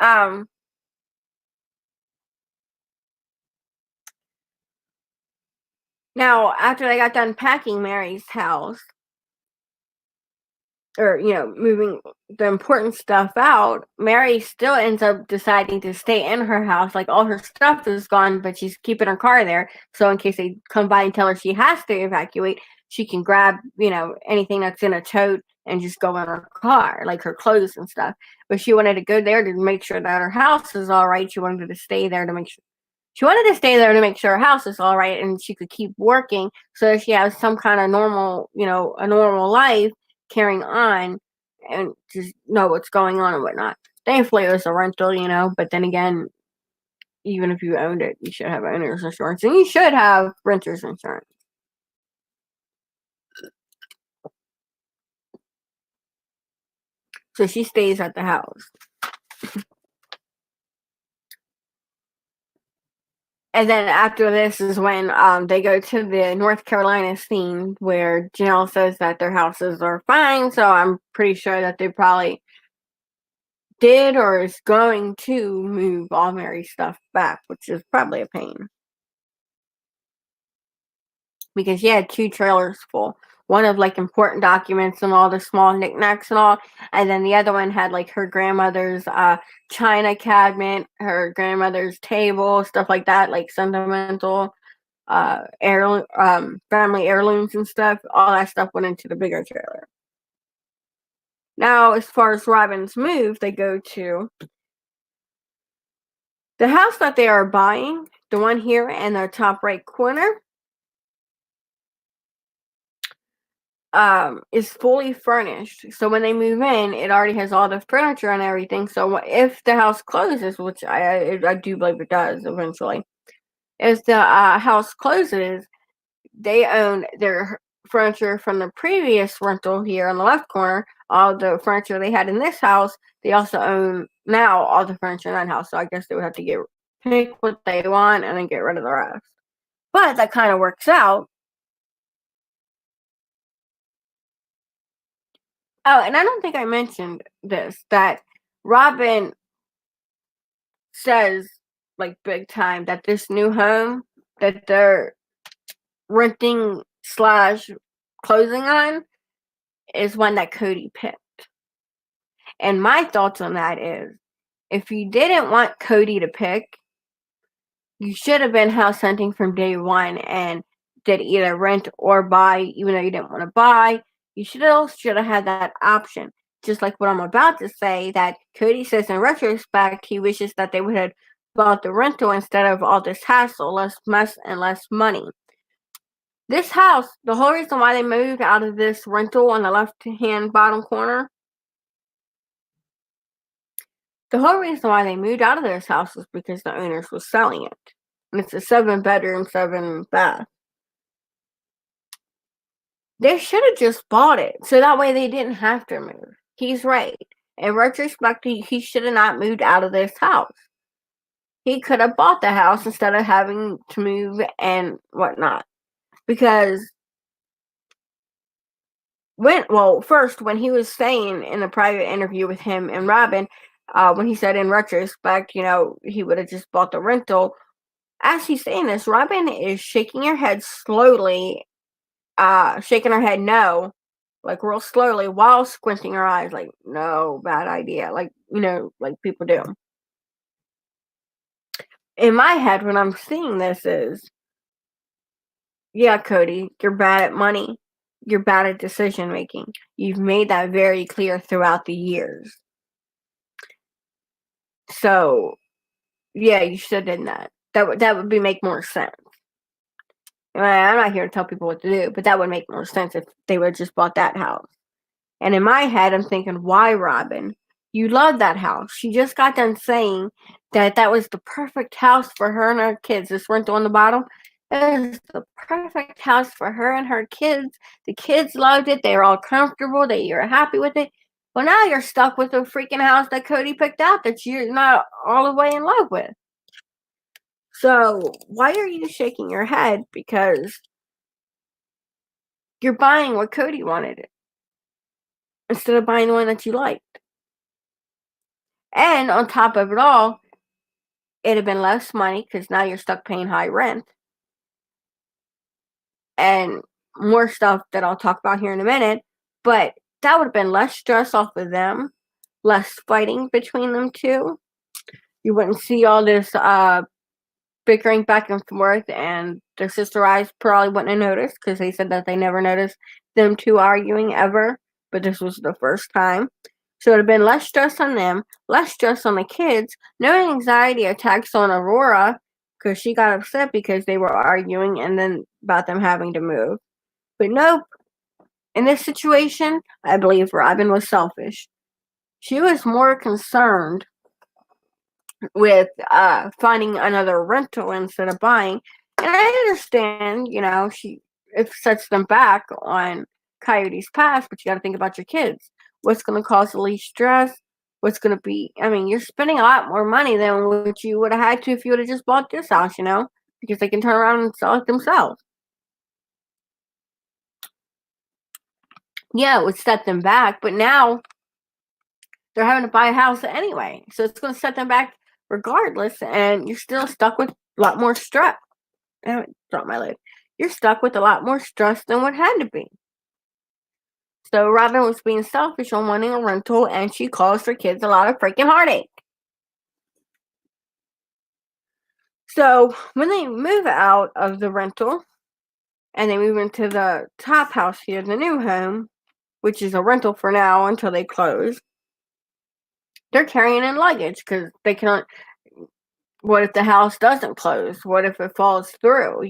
Um, Now, after I got done packing Mary's house, or moving the important stuff out, Mary still ends up deciding to stay in her house. Like, all her stuff is gone, but she's keeping her car there, so in case they come by and tell her she has to evacuate, she can grab anything that's in a tote and just go in her car, like her clothes and stuff. But she wanted to go there to make sure that her house is all right. She wanted to stay there to make sure her house is all right, and she could keep working so that she has some kind of normal, a normal life carrying on, and just know what's going on and whatnot. Thankfully, it was a rental, but then again, even if you owned it, you should have owner's insurance, and you should have renter's insurance. So she stays at the house. And then after this is when they go to the North Carolina scene where Janelle says that their houses are fine. So I'm pretty sure that they probably did or is going to move all Mary's stuff back, which is probably a pain. Because she had 2 trailers full. One of like important documents and all the small knickknacks and all, and then the other one had like her grandmother's china cabinet, her grandmother's table, stuff like that, like sentimental family heirlooms and stuff. All that stuff went into the bigger trailer. Now, as far as Robin's move, they go to the house that they are buying, the one here in the top right corner. Is fully furnished. So when they move in, it already has all the furniture and everything. So if the house closes, which I do believe it does eventually, if the house closes, they own their furniture from the previous rental here on the left corner. All the furniture they had in this house, they also own now all the furniture in that house. So I guess they would have to pick what they want and then get rid of the rest. But that kind of works out. Oh, and I don't think I mentioned this, that Robin says, like, big time, that this new home that they're renting slash closing on is one that Cody picked. And my thoughts on that is, if you didn't want Cody to pick, you should have been house hunting from day one and did either rent or buy, even though you didn't want to buy. You should have had that option. Just like what I'm about to say, that Cody says in retrospect, he wishes that they would have bought the rental instead of all this hassle, less mess, and less money. This house, the whole reason why they moved out of this rental on the left-hand bottom corner, the whole reason why they moved out of this house was because the owners was selling it. And it's a 7-bedroom, 7-bath. They should have just bought it, so that way they didn't have to move. He's right. In retrospect, he should have not moved out of this house. He could have bought the house instead of having to move and whatnot. Because first, when he was saying in the private interview with him and Robin, when he said in retrospect, he would have just bought the rental. As he's saying this, Robin is shaking her head slowly, shaking her head no, like real slowly, while squinting her eyes, like, no, bad idea, like, like people do. In my head, when I'm seeing this is, yeah, Cody, you're bad at money. You're bad at decision making. You've made that very clear throughout the years. So, yeah, you should have done that. That would make more sense. I'm not here to tell people what to do, but that would make more sense if they would have just bought that house. And in my head, I'm thinking, why Robin? You love that house. She just got done saying that that was the perfect house for her and her kids. This rental on the bottom, it was the perfect house for her and her kids. The kids loved it. They were all comfortable. They were happy with it. Well, now you're stuck with a freaking house that Cody picked out that you're not all the way in love with. So why are you shaking your head? Because you're buying what Cody wanted instead of buying the one that you liked. And on top of it all, it'd have been less money because now you're stuck paying high rent and more stuff that I'll talk about here in a minute. But that would have been less stress off of them, less fighting between them two. You wouldn't see all this bickering back and forth, and their sister eyes probably wouldn't have noticed because they said that they never noticed them two arguing ever, but this was the first time. So it would have been less stress on them, less stress on the kids, no anxiety attacks on Aurora because she got upset because they were arguing and then about them having to move. But nope, in this situation, I believe Robin was selfish. She was more concerned with finding another rental instead of buying. And I understand, it sets them back on Coyote's past, but you got to think about your kids. What's going to cause the least stress? What's going to be? I mean, you're spending a lot more money than what you would have had to if you would have just bought this house, because they can turn around and sell it themselves. Yeah, it would set them back, but now they're having to buy a house anyway. So it's going to set them back regardless, and you're still stuck with a lot more stress. Drop my lid. You're stuck with a lot more stress than what had to be. So Robin was being selfish on wanting a rental, and she caused her kids a lot of freaking heartache. So when they move out of the rental and they move into the top house here, the new home, which is a rental for now until they close, they're carrying in luggage because they cannot. What if the house doesn't close? What if it falls through?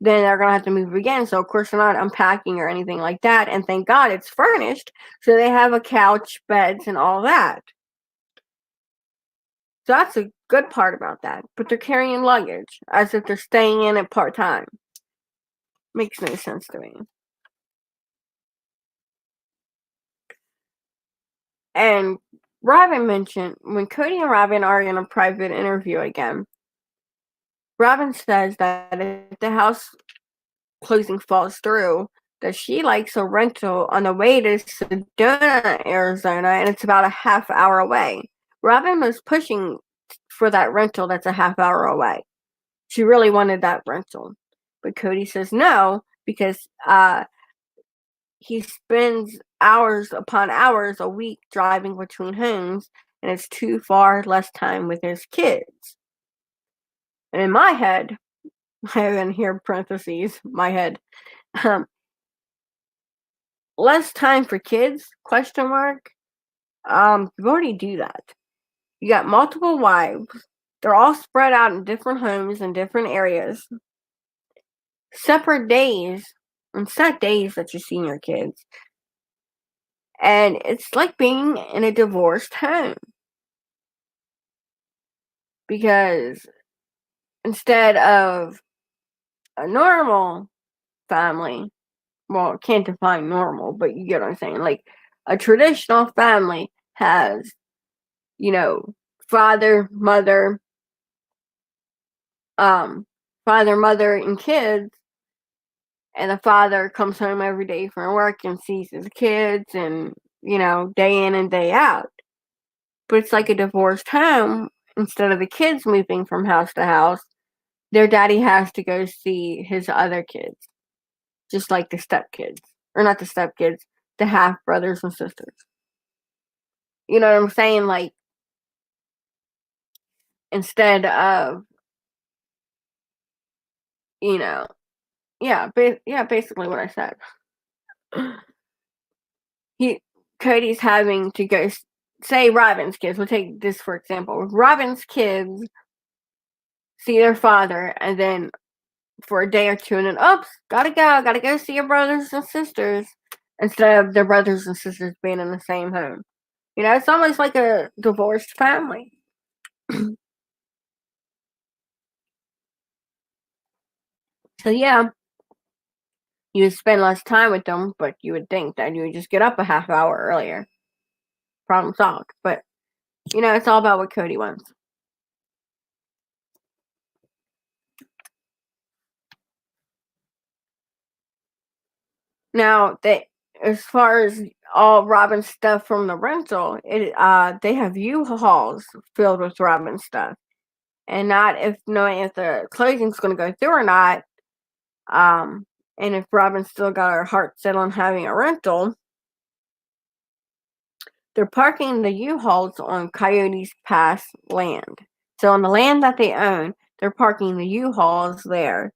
Then they're gonna have to move again. So of course they're not unpacking or anything like that. And thank God it's furnished, so they have a couch, beds, and all that. So that's a good part about that. But they're carrying luggage as if they're staying in it part time. Makes no sense to me. And Robin mentioned when Cody and Robin are in a private interview again, Robin says that if the house closing falls through, that she likes a rental on the way to Sedona, Arizona, and it's about a half hour away. Robin was pushing for that rental that's a half hour away. She really wanted that rental. But Cody says no because he spends hours upon hours a week driving between homes, and it's too far, less time with his kids. And in my head, I have in here parentheses, my head, less time for kids, question mark. You already do that. You got multiple wives. They're all spread out in different homes in different areas. Separate days and set days that you're seeing your kids. And it's like being in a divorced home. Because instead of a normal family, well, can't define normal, but you get what I'm saying. Like a traditional family has, father, mother, and kids, and the father comes home every day from work and sees his kids and, day in and day out. But it's like a divorced home. Instead of the kids moving from house to house, their daddy has to go see his other kids, just like the stepkids. Or not the stepkids, the half brothers and sisters. You know what I'm saying? Like, instead of, basically what I said. Cody's having to go, say Robin's kids, we'll take this for example. Robin's kids see their father, and then for a day or two, and then, oops, gotta go see your brothers and sisters, instead of their brothers and sisters being in the same home. You know, it's almost like a divorced family. So yeah, you would spend less time with them, but you would think that you would just get up a half hour earlier. Problem solved. But you know, it's all about what Cody wants. Now, as far as all Robin's stuff from the rental, they have U-Hauls filled with Robin stuff, and not if knowing if the closing's going to go through or not. Um, and if Robin still got her heart set on having a rental, they're parking the U-Hauls on Coyote's Pass land. So on the land that they own, they're parking the U-Hauls there,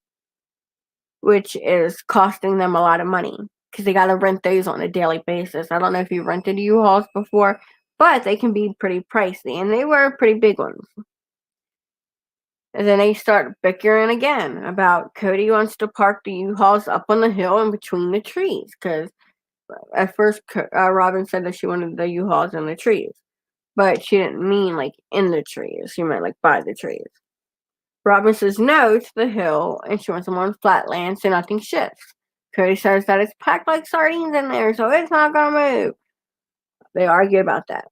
which is costing them a lot of money because they got to rent those on a daily basis. I don't know if you rented U-Hauls before, but they can be pretty pricey, and they were pretty big ones. And then they start bickering again about Cody wants to park the U-Hauls up on the hill in between the trees because at first Robin said that she wanted the U-Hauls in the trees, but she didn't mean like in the trees. She meant like by the trees. Robin says no to the hill, and she wants them on flat land so nothing shifts. Cody says that it's packed like sardines in there, so it's not gonna move. They argue about that.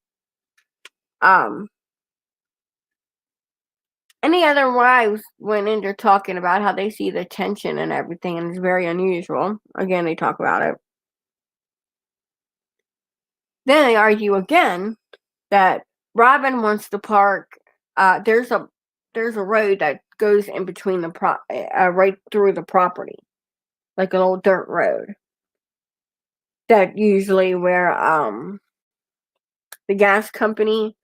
Any other wives went into talking about how they see the tension and everything, and it's very unusual. Again, they talk about it. Then they argue again that Robin wants to park. There's a road that goes in between the right through the property, like an old dirt road. That usually where the gas company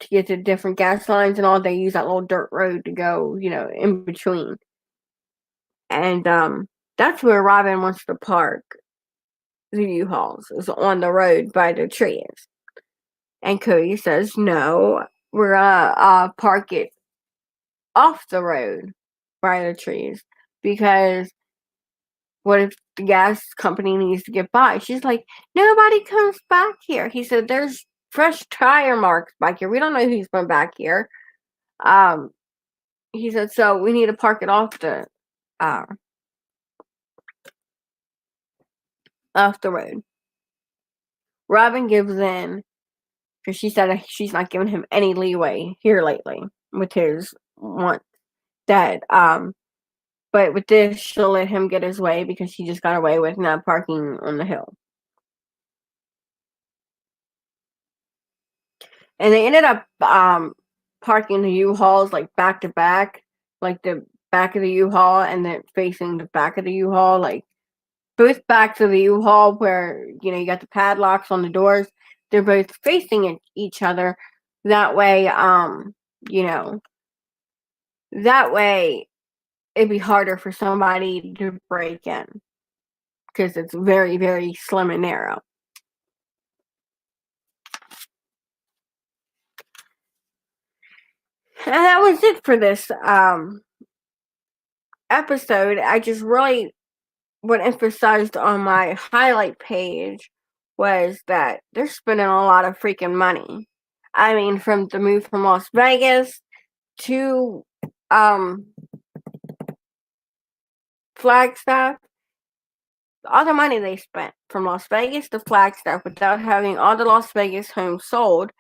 to get to different gas lines and all, they use that little dirt road to go, in between. And that's where Robin wants to park the U-Hauls, is on the road by the trees. And Cody says, no, we're gonna park it off the road by the trees because what if the gas company needs to get by? She's like, nobody comes back here. He said, there's fresh tire marks back here. We don't know who's been back here. He said, so we need to park it off the road. Robin gives in because she said she's not giving him any leeway here lately with his want that but with this she'll let him get his way because she just got away with not parking on the hill. And they ended up parking the U-Hauls like back to back, like the back of the U-Haul and then facing the back of the U-Haul, like both backs of the U-Haul where you got the padlocks on the doors. They're both facing each other. That way, that way it'd be harder for somebody to break in because it's very, very slim and narrow. And that was it for this episode. I just really, what emphasized on my highlight page was that they're spending a lot of freaking money. I mean, from the move from Las Vegas to Flagstaff, all the money they spent from Las Vegas to Flagstaff without having all the Las Vegas homes sold,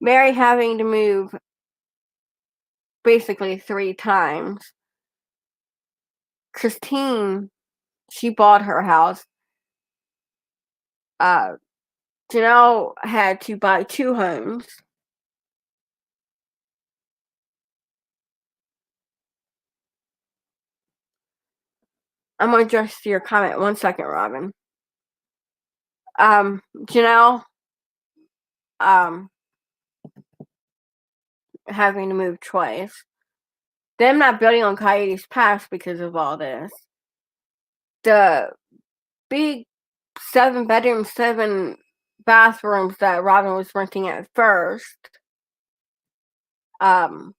Mary having to move basically 3 times. Christine, she bought her house. Janelle had to buy 2 homes. I'm going to address your comment 1 second, Robin. Janelle, having to move twice. Them not building on Coyote's Pass because of all this. The big 7-bedroom, 7 bathrooms that Robin was renting at first. To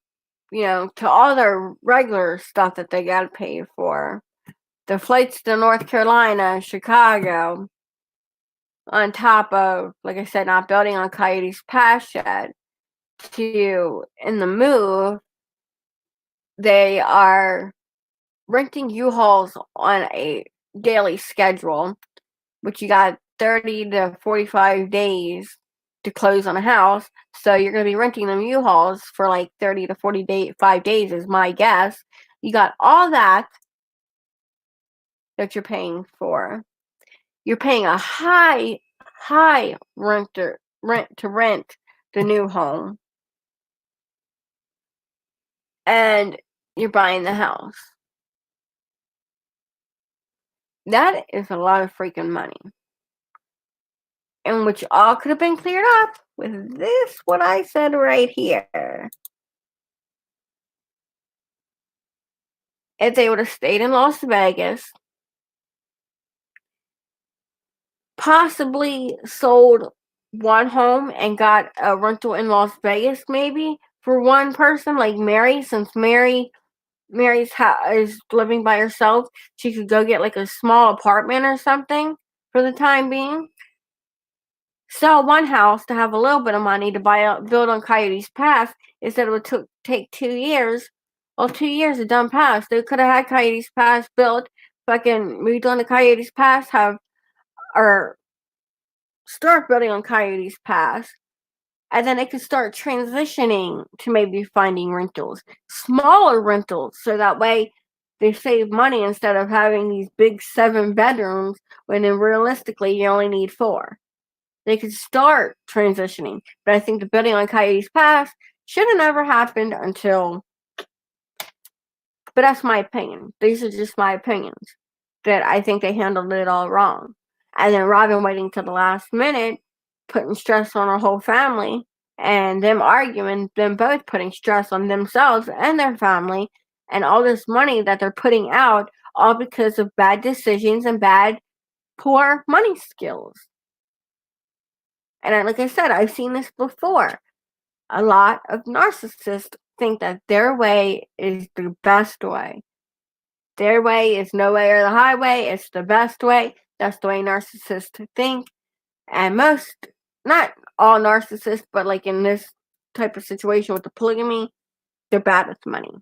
all their regular stuff that they gotta pay for. The flights to North Carolina, Chicago, on top of, like I said, not building on Coyote's past yet, to in the move, they are renting U-Hauls on a daily schedule, which you got 30 to 45 days to close on a house. So you're going to be renting them U-Hauls for like 30 to 45 days is my guess. You got all that you're paying for. You're paying a high rent to rent the new home. And you're buying the house. That is a lot of freaking money. And which all could have been cleared up with this, what I said right here. If they would have stayed in Las Vegas, possibly sold one home and got a rental in Las Vegas, maybe for one person, like Mary, since Mary's is living by herself, she could go get like a small apartment or something for the time being. Sell one house to have a little bit of money to build on Coyote's past instead of it take 2 years. Well, 2 years have done passed. They could have had Coyote's past built, fucking moved on to Coyote's past, or start building on Coyote's past, and then they could start transitioning to maybe finding rentals, smaller rentals, so that way they save money instead of having these big 7 bedrooms when then realistically you only need 4. They could start transitioning. But I think the building on Coyote's past should have never happened until. But that's my opinion. These are just my opinions. That I think they handled it all wrong. And then Robin waiting till the last minute, putting stress on her whole family, and them arguing, them both putting stress on themselves and their family, and all this money that they're putting out, all because of bad decisions and poor money skills. And like I said, I've seen this before. A lot of narcissists think that their way is the best way. Their way is no way or the highway. It's the best way. That's the way narcissists think. And not all narcissists, but like in this type of situation with the polygamy, they're bad with money.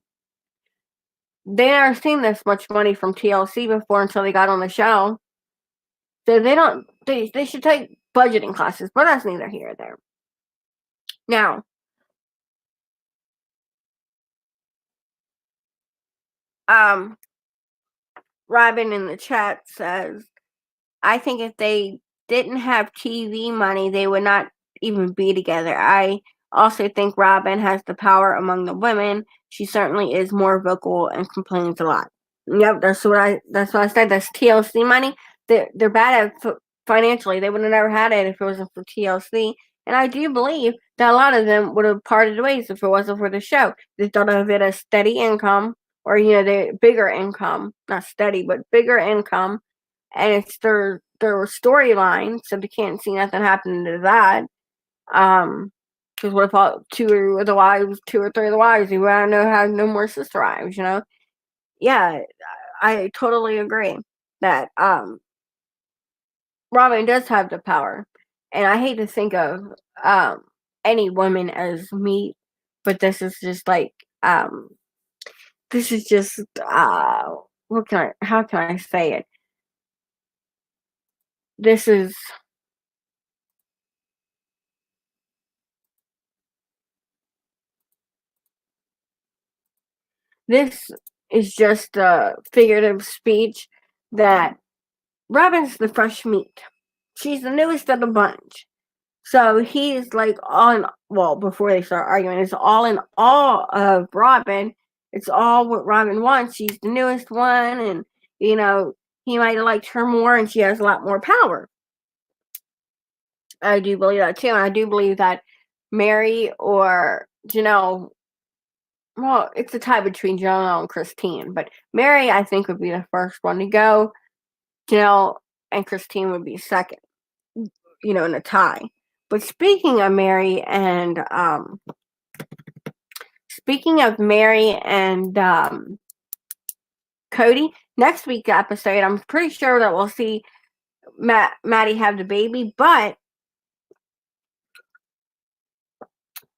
They never seen this much money from TLC before until they got on the show. So they should take budgeting classes, but that's neither here nor there. Now, Robin in the chat says, I think if they didn't have TV money, they would not even be together. I also think Robin has the power among the women. She certainly is more vocal and complains a lot. Yep, that's what I said. That's TLC money. They're bad at financially. They would have never had it if it wasn't for TLC. And I do believe that a lot of them would have parted ways if it wasn't for the show. They thought of it as steady income, or the bigger income, not steady, but bigger income, and it's their storyline, so they can't see nothing happening to that. Because what if all 2 or 3 of the wives, you want to have no more sister wives, Yeah, I totally agree that Robin does have the power, and I hate to think of any woman as meat, but this is just like this is just how can I say it? This is just a figurative speech that Robin's the fresh meat. She's the newest of the bunch. So he's like before they start arguing, it's all in all of Robin. It's all what Robin wants. She's the newest one, and he might have liked her more, and she has a lot more power. I do believe that too, and I do believe that Mary or Janelle, well, it's a tie between Janelle and Christine, but Mary, I think, would be the first one to go. Janelle and Christine would be second, in a tie. But speaking of Mary and Cody, next week's episode, I'm pretty sure that we'll see Maddie have the baby, but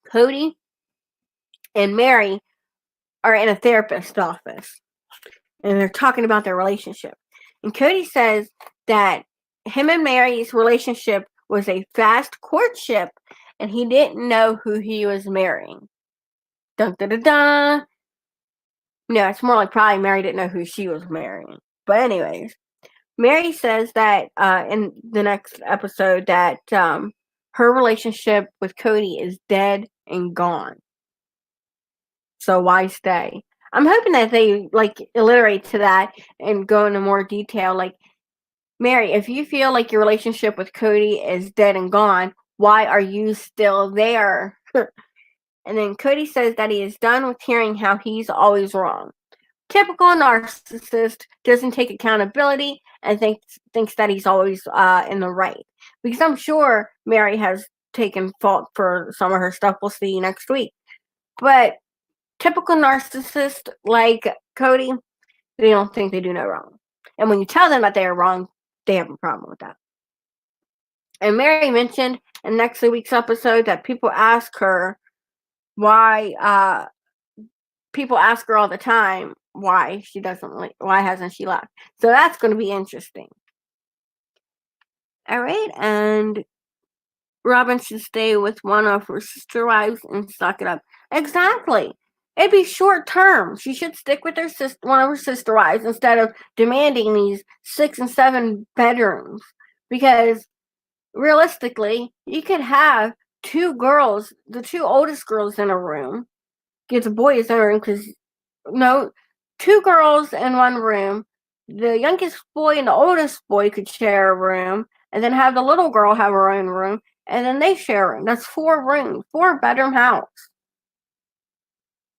Cody and Mary are in a therapist's office, and they're talking about their relationship. And Cody says that him and Mary's relationship was a fast courtship, and he didn't know who he was marrying. Dun dun dun dun. No, it's more like probably Mary didn't know who she was marrying. But anyways, Mary says that in the next episode that her relationship with Cody is dead and gone. So why stay? I'm hoping that they like alliterate to that and go into more detail. Like, Mary, if you feel like your relationship with Cody is dead and gone, why are you still there? And then Cody says that he is done with hearing how he's always wrong. Typical narcissist, doesn't take accountability and thinks that he's always in the right. Because I'm sure Mary has taken fault for some of her stuff. We'll see next week. But typical narcissist like Cody, they don't think they do no wrong. And when you tell them that they are wrong, they have a problem with that. And Mary mentioned in next week's episode that people ask her why, people ask her all the time why hasn't she left. So that's going to be interesting. All right, and Robin should stay with one of her sister wives and suck it up. Exactly. It'd be short term. She should stick with one of her sister wives instead of demanding these 6 and 7 bedrooms. Because realistically, you could have 2 girls, the 2 oldest girls in a room, get the boy his own room, because no, 2 girls in one room. The youngest boy and the oldest boy could share a room, and then have the little girl have her own room, and then they share a room. That's 4 rooms, 4-bedroom house.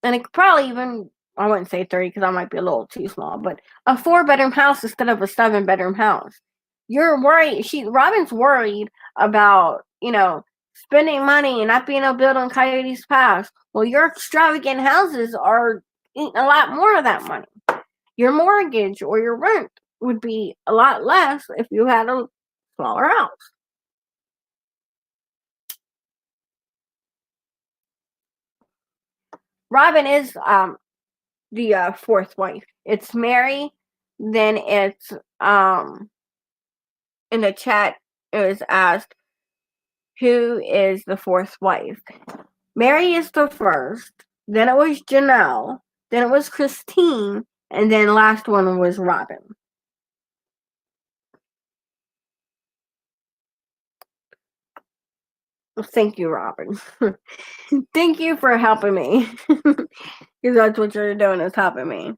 And it could probably even, I wouldn't say 3 because that might be a little too small, but a 4-bedroom house instead of a 7-bedroom house. You're worried. Robin's worried about, spending money and not being able to build on Coyote's Pass. Well, your extravagant houses are eating a lot more of that money. Your mortgage or your rent would be a lot less if you had a smaller house. Robin is the 4th wife. It's Mary. Then it's in the chat it was asked who is the 4th wife. Mary is the 1st. Then it was Janelle. Then it was Christine, and then the last one was Robin. Thank you, Robin. Thank you for helping me. Because that's what you're doing, is helping me.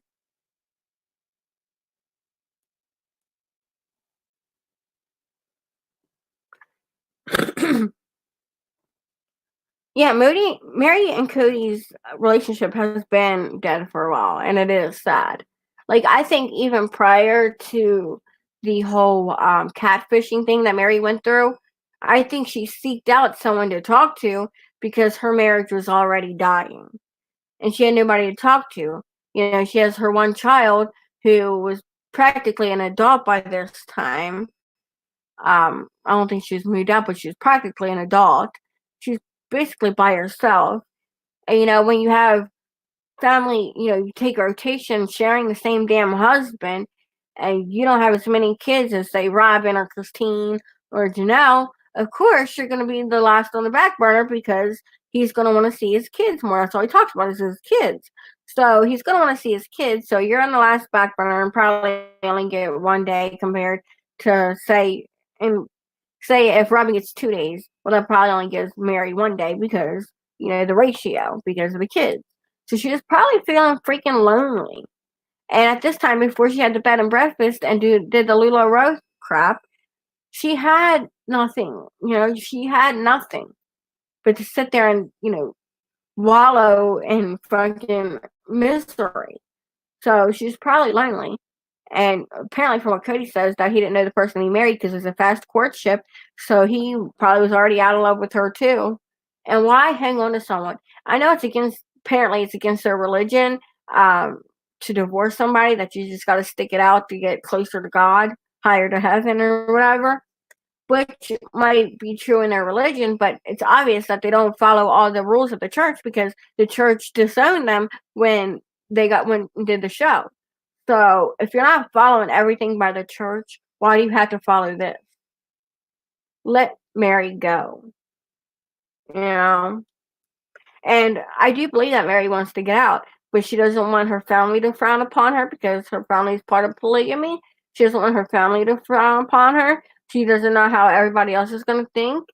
Yeah, Mary and Cody's relationship has been dead for a while, and it is sad. Like, I think even prior to the whole catfishing thing that Mary went through, I think she seeked out someone to talk to because her marriage was already dying. And she had nobody to talk to. She has her one child who was practically an adult by this time. I don't think she was moved out, but she was practically an adult. She's basically by herself. And, when you have family, you take rotation sharing the same damn husband, and you don't have as many kids as, say, Robin or Christine or Janelle, of course you're going to be the last on the back burner because he's going to want to see his kids more. That's all he talks about is his kids. So he's going to want to see his kids. So you're on the last back burner and probably only get 1 day compared to, say if Robin gets 2 days, well, that probably only gives Mary 1 day because, the ratio, because of the kids. So she was probably feeling freaking lonely. And at this time, before she had the bed and breakfast and did the LuLaRoe crap, she had nothing. She had nothing but to sit there and, wallow in fucking misery. So she's probably lonely. And apparently, from what Cody says, that he didn't know the person he married because it was a fast courtship. So he probably was already out of love with her too. And why hang on to someone? I know apparently it's against their religion to divorce somebody, that you just got to stick it out to get closer to God. higher to heaven or whatever, which might be true in their religion, but it's obvious that they don't follow all the rules of the church because the church disowned them when they did the show. So if you're not following everything by the church, why do you have to follow this? Let Mary go. You know? And I do believe that Mary wants to get out, but she doesn't want her family to frown upon her because her family is part of polygamy. She doesn't want her family to frown upon her. She doesn't know how everybody else is going to think,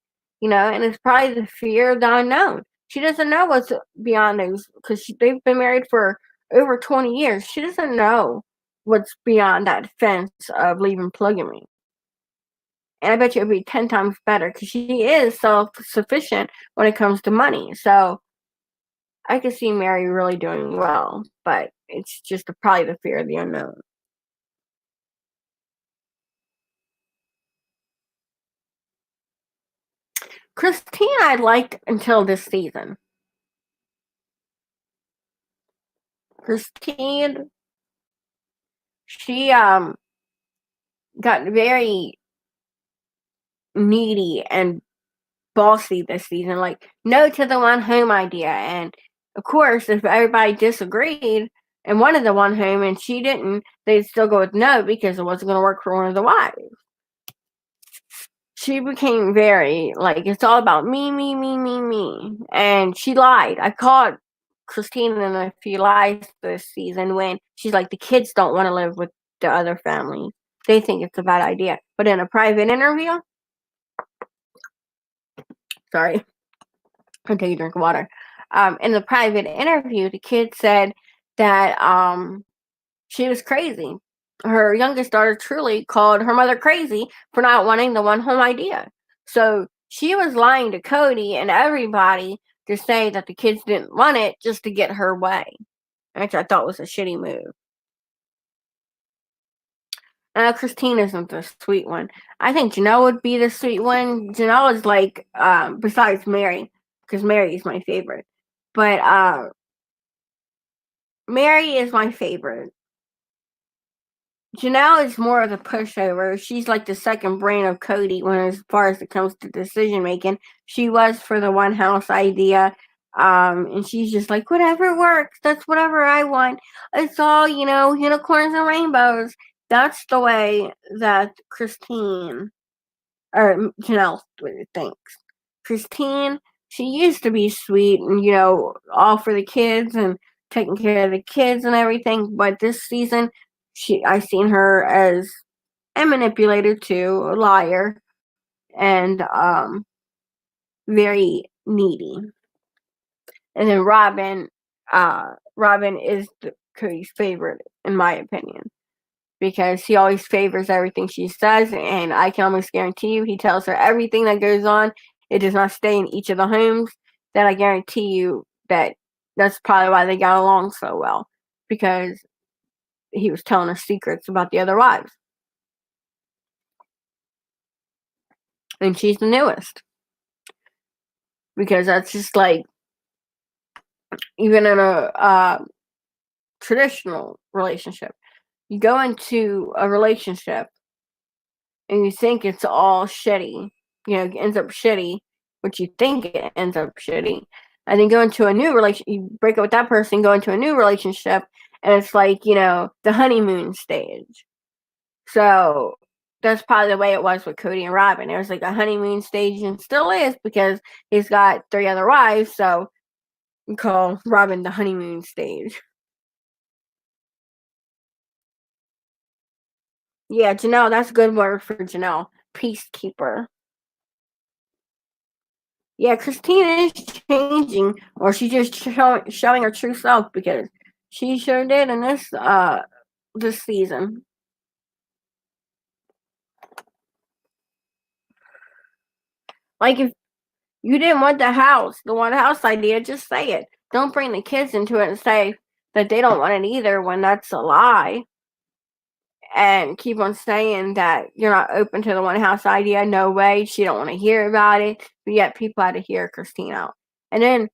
and it's probably the fear of the unknown. She doesn't know what's beyond those because they've been married for over 20 years. She doesn't know what's beyond that fence of leaving polygamy. And I bet you it would be 10 times better because she is self-sufficient when it comes to money. So I could see Mary really doing well, but it's just probably the fear of the unknown. Christine, I liked until this season. Christine, she got very needy and bossy this season, like no to the one home idea. And of course, if everybody disagreed and wanted the one home and she didn't, they'd still go with no because it wasn't going to work for one of the wives. She became very like it's all about me, me, me, me, me, and she lied. I caught Christine in a few lies this season when she's like the kids don't want to live with the other family. They think it's a bad idea. But in a private interview, sorry, I'll take a drink of water. In the private interview, the kid said that she was crazy. Her youngest daughter truly called her mother crazy for not wanting the one home idea. So she was lying to Cody and everybody to say that the kids didn't want it just to get her way, which I thought was a shitty move. Christine isn't the sweet one. I think Janelle would be the sweet one. Janelle is like, besides Mary, because Mary is my favorite. But Mary is my favorite. Janelle is more of the pushover. She's like the second brain of Cody when as far as it comes to decision making. She was for the one house idea. And she's just like, whatever works, that's whatever I want. It's all, unicorns and rainbows. That's the way that Christine or Janelle thinks. Christine, she used to be sweet and, all for the kids and taking care of the kids and everything, but this season I seen her as a manipulator too, a liar, and very needy. And then Robin is Cody's favorite in my opinion because he always favors everything she says, and I can almost guarantee you he tells her everything that goes on. It does not stay in each of the homes. Then I guarantee you that's probably why they got along so well because he was telling her secrets about the other wives. And she's the newest. Because that's just like, even in a traditional relationship, you go into a relationship and you think it's all shitty, it ends up shitty, which you think it ends up shitty. And then go into a new relationship, you break up with that person, go into a new relationship, and it's like, the honeymoon stage. So that's probably the way it was with Cody and Robin. It was like a honeymoon stage and still is because he's got 3 other wives. So you call Robin the honeymoon stage. Yeah, Janelle, that's a good word for Janelle. Peacekeeper. Yeah, Christine is changing, or she's just showing her true self because she sure did in this season. Like if you didn't want the one house idea, just say it. Don't bring the kids into it and say that they don't want it either when that's a lie. And keep on saying that you're not open to the one house idea. No way. She don't want to hear about it. But yet people had to hear Christine out. And then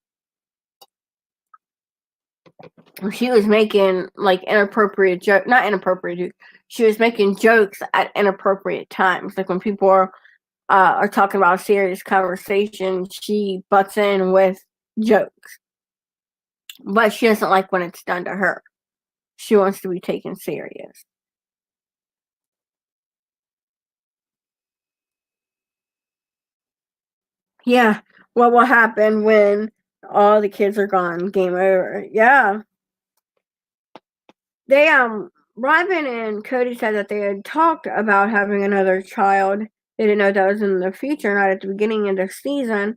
she was making like inappropriate joke, not inappropriate jokes. She was making jokes at inappropriate times, like when people are talking about a serious conversation, she butts in with jokes. But she doesn't like when it's done to her. She wants to be taken serious. Yeah. What will happen when all the kids are gone? Game over. Yeah. They Robin and Cody said that they had talked about having another child. They didn't know that was in the future, not at the beginning of the season.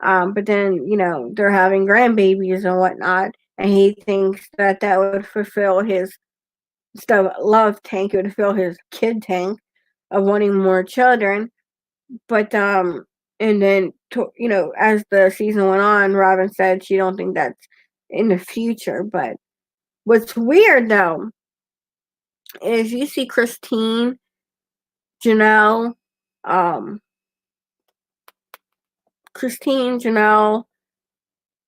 But then, they're having grandbabies and whatnot, and he thinks that that would fulfill his stuff love tank. It would fill his kid tank of wanting more children. But and then as the season went on, Robin said she don't think that's in the future. But what's weird though is you see Janelle, um, Janelle,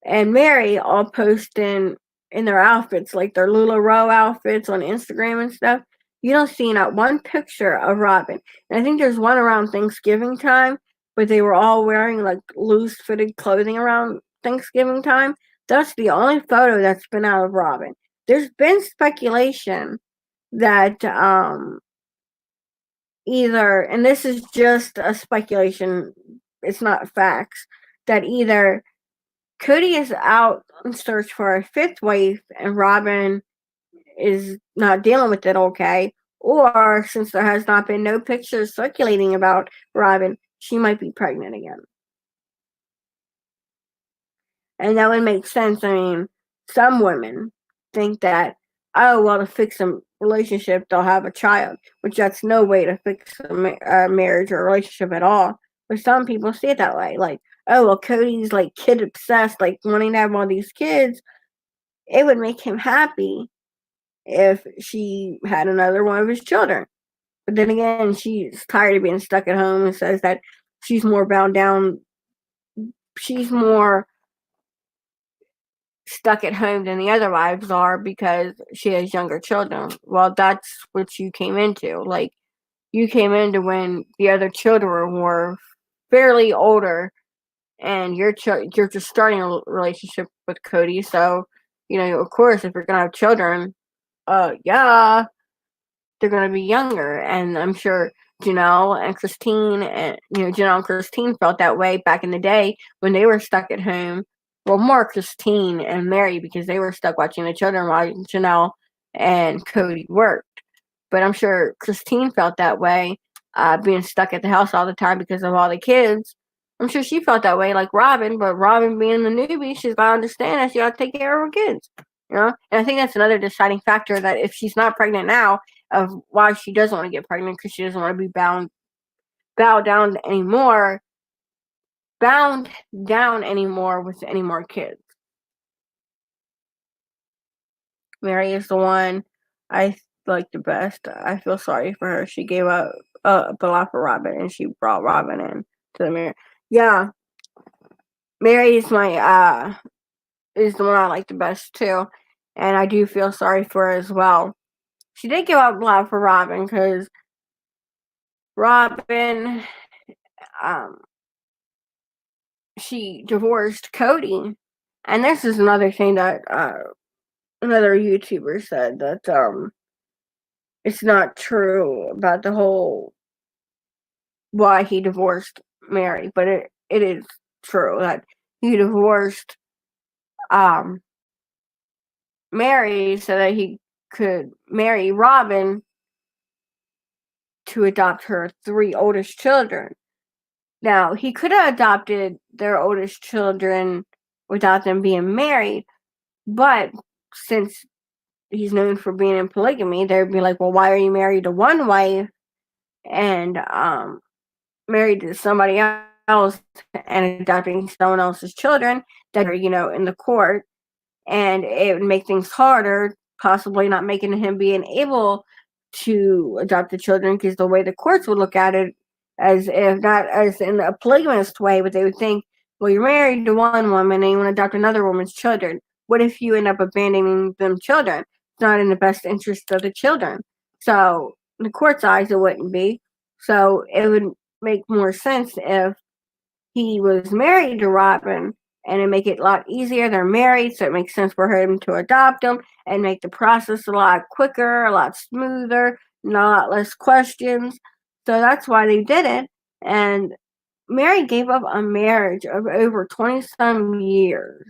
and Mary all posting in their outfits, like their LuLaRoe outfits on Instagram and stuff. You don't see not one picture of Robin. And I think there's one around Thanksgiving time, but they were all wearing like loose fitted clothing around Thanksgiving time. That's the only photo that's been out of Robin. There's been speculation that either, and this is just a speculation, it's not facts, that either Cody is out in search for a fifth wife and Robin is not dealing with it okay, or since there has not been no pictures circulating about Robin, she might be pregnant again. And that would make sense. I mean, some women think that, oh, well, to fix a relationship, they'll have a child, which that's no way to fix a marriage or a relationship at all. But some people see it that way. Like, oh, well, Cody's like kid obsessed, like wanting to have all these kids. It would make him happy if she had another one of his children. But then again, she's tired of being stuck at home and says that she's more bound down. She's more stuck at home than the other wives are because she has younger children. Well, that's what you came into. Like, you came into when the other children were fairly older, and you're just starting a relationship with Cody. So, of course, if you're gonna have children, yeah, they're gonna be younger, and I'm sure Janelle and Christine felt that way back in the day when they were stuck at home. Well, more Christine and Mary because they were stuck watching the children while Janelle and Cody worked. But I'm sure Christine felt that way, being stuck at the house all the time because of all the kids. I'm sure she felt that way like Robin, but Robin being the newbie, she's got to understand that she got to take care of her kids. And I think that's another deciding factor, that if she's not pregnant now, of why she doesn't want to get pregnant, because she doesn't want to be bound down anymore with any more kids. Mary is the one I like the best. I feel sorry for her. She gave up a lot for Robin, and she brought Robin in to the marriage. Yeah, Mary is is the one I like the best too, and I do feel sorry for her as well. She did give up a lot for Robin because Robin, um, she divorced Cody, and this is another thing that another YouTuber said, that it's not true about the whole why he divorced Mary, but it is true that he divorced um Mary so that he could marry Robin to adopt her three oldest children. Now, he could have adopted their oldest children without them being married, but since he's known for being in polygamy, they'd be like, well, why are you married to one wife and married to somebody else and adopting someone else's children that are, in the court? And it would make things harder, possibly not making him being able to adopt the children, because the way the courts would look at it, as if not as in a polygamist way, but they would think, well, you're married to one woman and you want to adopt another woman's children. what if you end up abandoning them children? It's not in the best interest of the children. So, in the court's eyes, it wouldn't be. So, it would make more sense if he was married to Robin and it make it a lot easier. They're married, so it makes sense for him to adopt them and make the process a lot quicker, a lot smoother, not less questions. So that's why they did it. And Mary gave up a marriage of over 20 some years.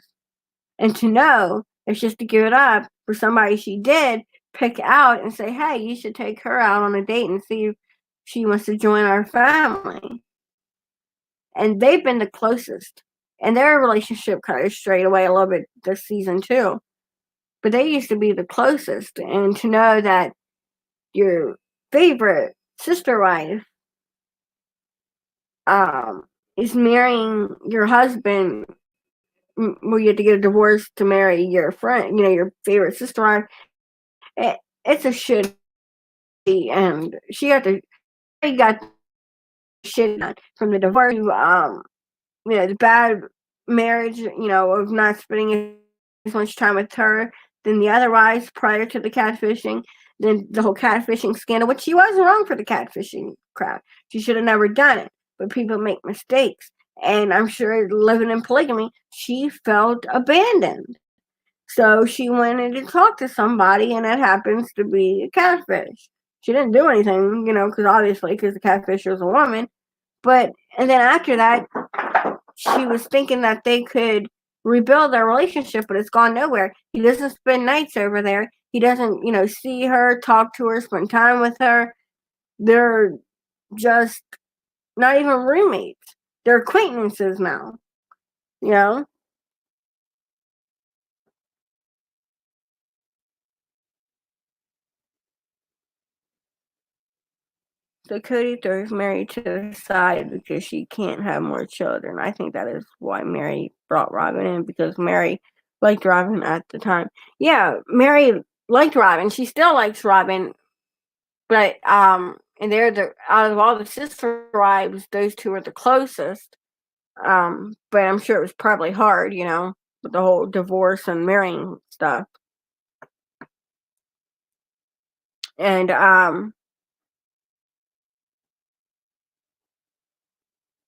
And to know it's just to give it up for somebody she did pick out and say, hey, you should take her out on a date and see if she wants to join our family. And they've been the closest. And their relationship kind of strayed away a little bit this season too. But they used to be the closest. And to know that your favorite sister wife is marrying your husband, well, you have to get a divorce to marry your friend, your favorite sister wife. It's a shitty, and she got shit done from the divorce to the bad marriage, of not spending as much time with her than the other wives prior to the catfishing. Then the whole catfishing scandal, which she was wrong for the catfishing crap. She should have never done it. But people make mistakes. And I'm sure living in polygamy, she felt abandoned. So she went in to talk to somebody, and it happens to be a catfish. She didn't do anything, because the catfish was a woman. And then after that, she was thinking that they could rebuild their relationship, but it's gone nowhere. He doesn't spend nights over there. He doesn't, see her, talk to her, spend time with her. They're just not even roommates. They're acquaintances now, you know? So Cody throws Mary to the side because she can't have more children. I think that is why Mary brought Robin in, because Mary liked Robin at the time. Yeah, Mary liked Robin. She still likes Robin, but and they're out of all the sister wives, those two are the closest. But I'm sure it was probably hard, with the whole divorce and marrying stuff. And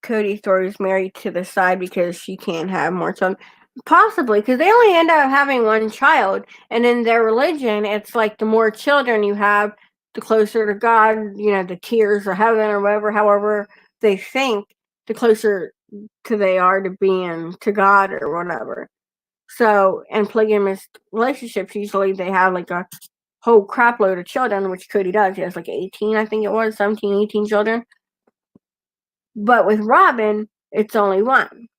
Cody throws Mary to the side because she can't have more children. Possibly, because they only end up having one child. And in their religion, it's like the more children you have, the closer to God, the tiers of heaven or whatever, however they think, the closer to they are to being to God or whatever. So, in polygamous relationships, usually they have like a whole crap load of children, which Cody does. He has like 18, I think it was, 17, 18 children. But with Robin, it's only one.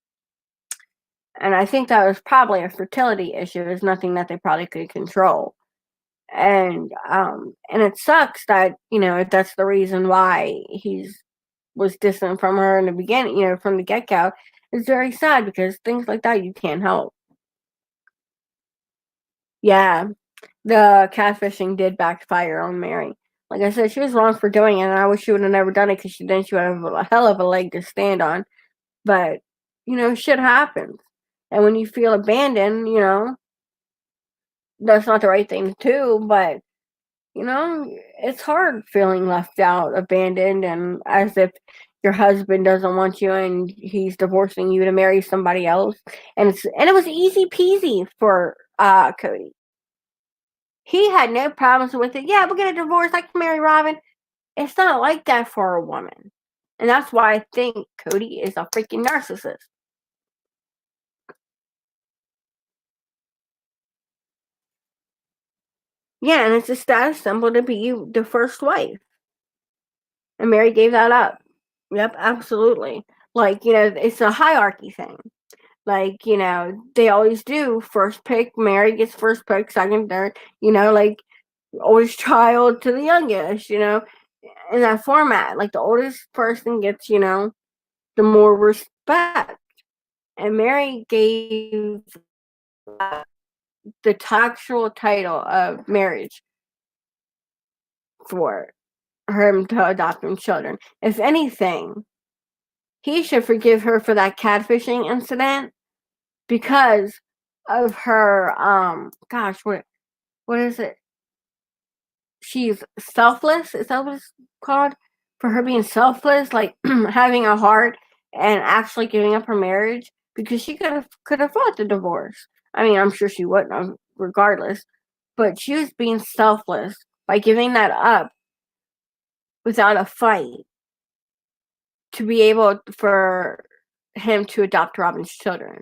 And I think that was probably a fertility issue. It's nothing that they probably could control. And it sucks that, that's the reason why was distant from her in the beginning, from the get-go. It's very sad because things like that you can't help. Yeah, the catfishing did backfire on Mary. Like I said, she was wrong for doing it, and I wish she would have never done it, because she would have a hell of a leg to stand on. But, shit happens. And when you feel abandoned, that's not the right thing to do, but, it's hard feeling left out, abandoned, and as if your husband doesn't want you and he's divorcing you to marry somebody else. And it was easy peasy for Cody. He had no problems with it. Yeah, we're gonna divorce. I can marry Robin. It's not like that for a woman. And that's why I think Cody is a freaking narcissist. Yeah, and it's a status symbol to be the first wife. And Mary gave that up. Yep, absolutely. Like, it's a hierarchy thing. Like, they always do. First pick, Mary gets first pick, second, third, like oldest child to the youngest, in that format. Like the oldest person gets, the more respect. And Mary gave the actual title of marriage for him to adopting children. If anything, he should forgive her for that catfishing incident, because of her, gosh, what is it? She's selfless. Is that what it's called? For her being selfless, like having a heart and actually giving up her marriage because she could have fought the divorce. I mean, I'm sure she wouldn't have, regardless. But she was being selfless by giving that up without a fight to be able for him to adopt Robin's children.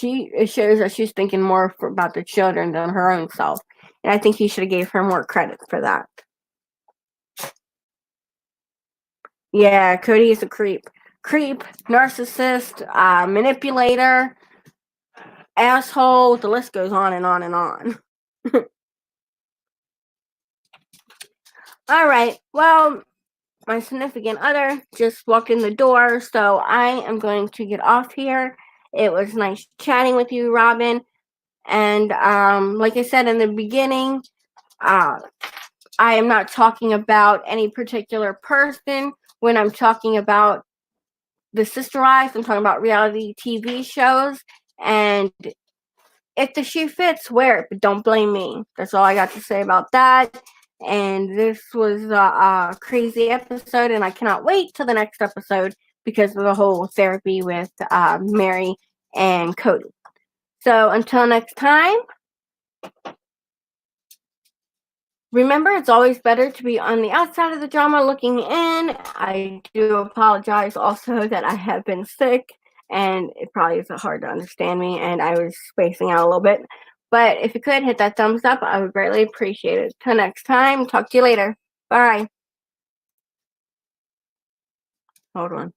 It shows that she's thinking more about the children than her own self, and I think he should have gave her more credit for that. Yeah, Cody is a creep, narcissist, manipulator, asshole. The list goes on and on and on. All right, well, my significant other just walked in the door, so I am going to get off here. It was nice chatting with you, Robin. And like I said in the beginning, I am not talking about any particular person when I'm talking about the Sister Wives. I'm talking about reality TV shows. And if the shoe fits, wear it, but don't blame me. That's all I got to say about that. And this was a crazy episode, and I cannot wait till the next episode because of the whole therapy with Mary and Cody. So until next time, remember, it's always better to be on the outside of the drama looking in. I do apologize also that I have been sick, and it probably is hard to understand me, and I was spacing out a little bit. But if you could hit that thumbs up, I would greatly appreciate it. Till next time, talk to you later. Bye. Hold on.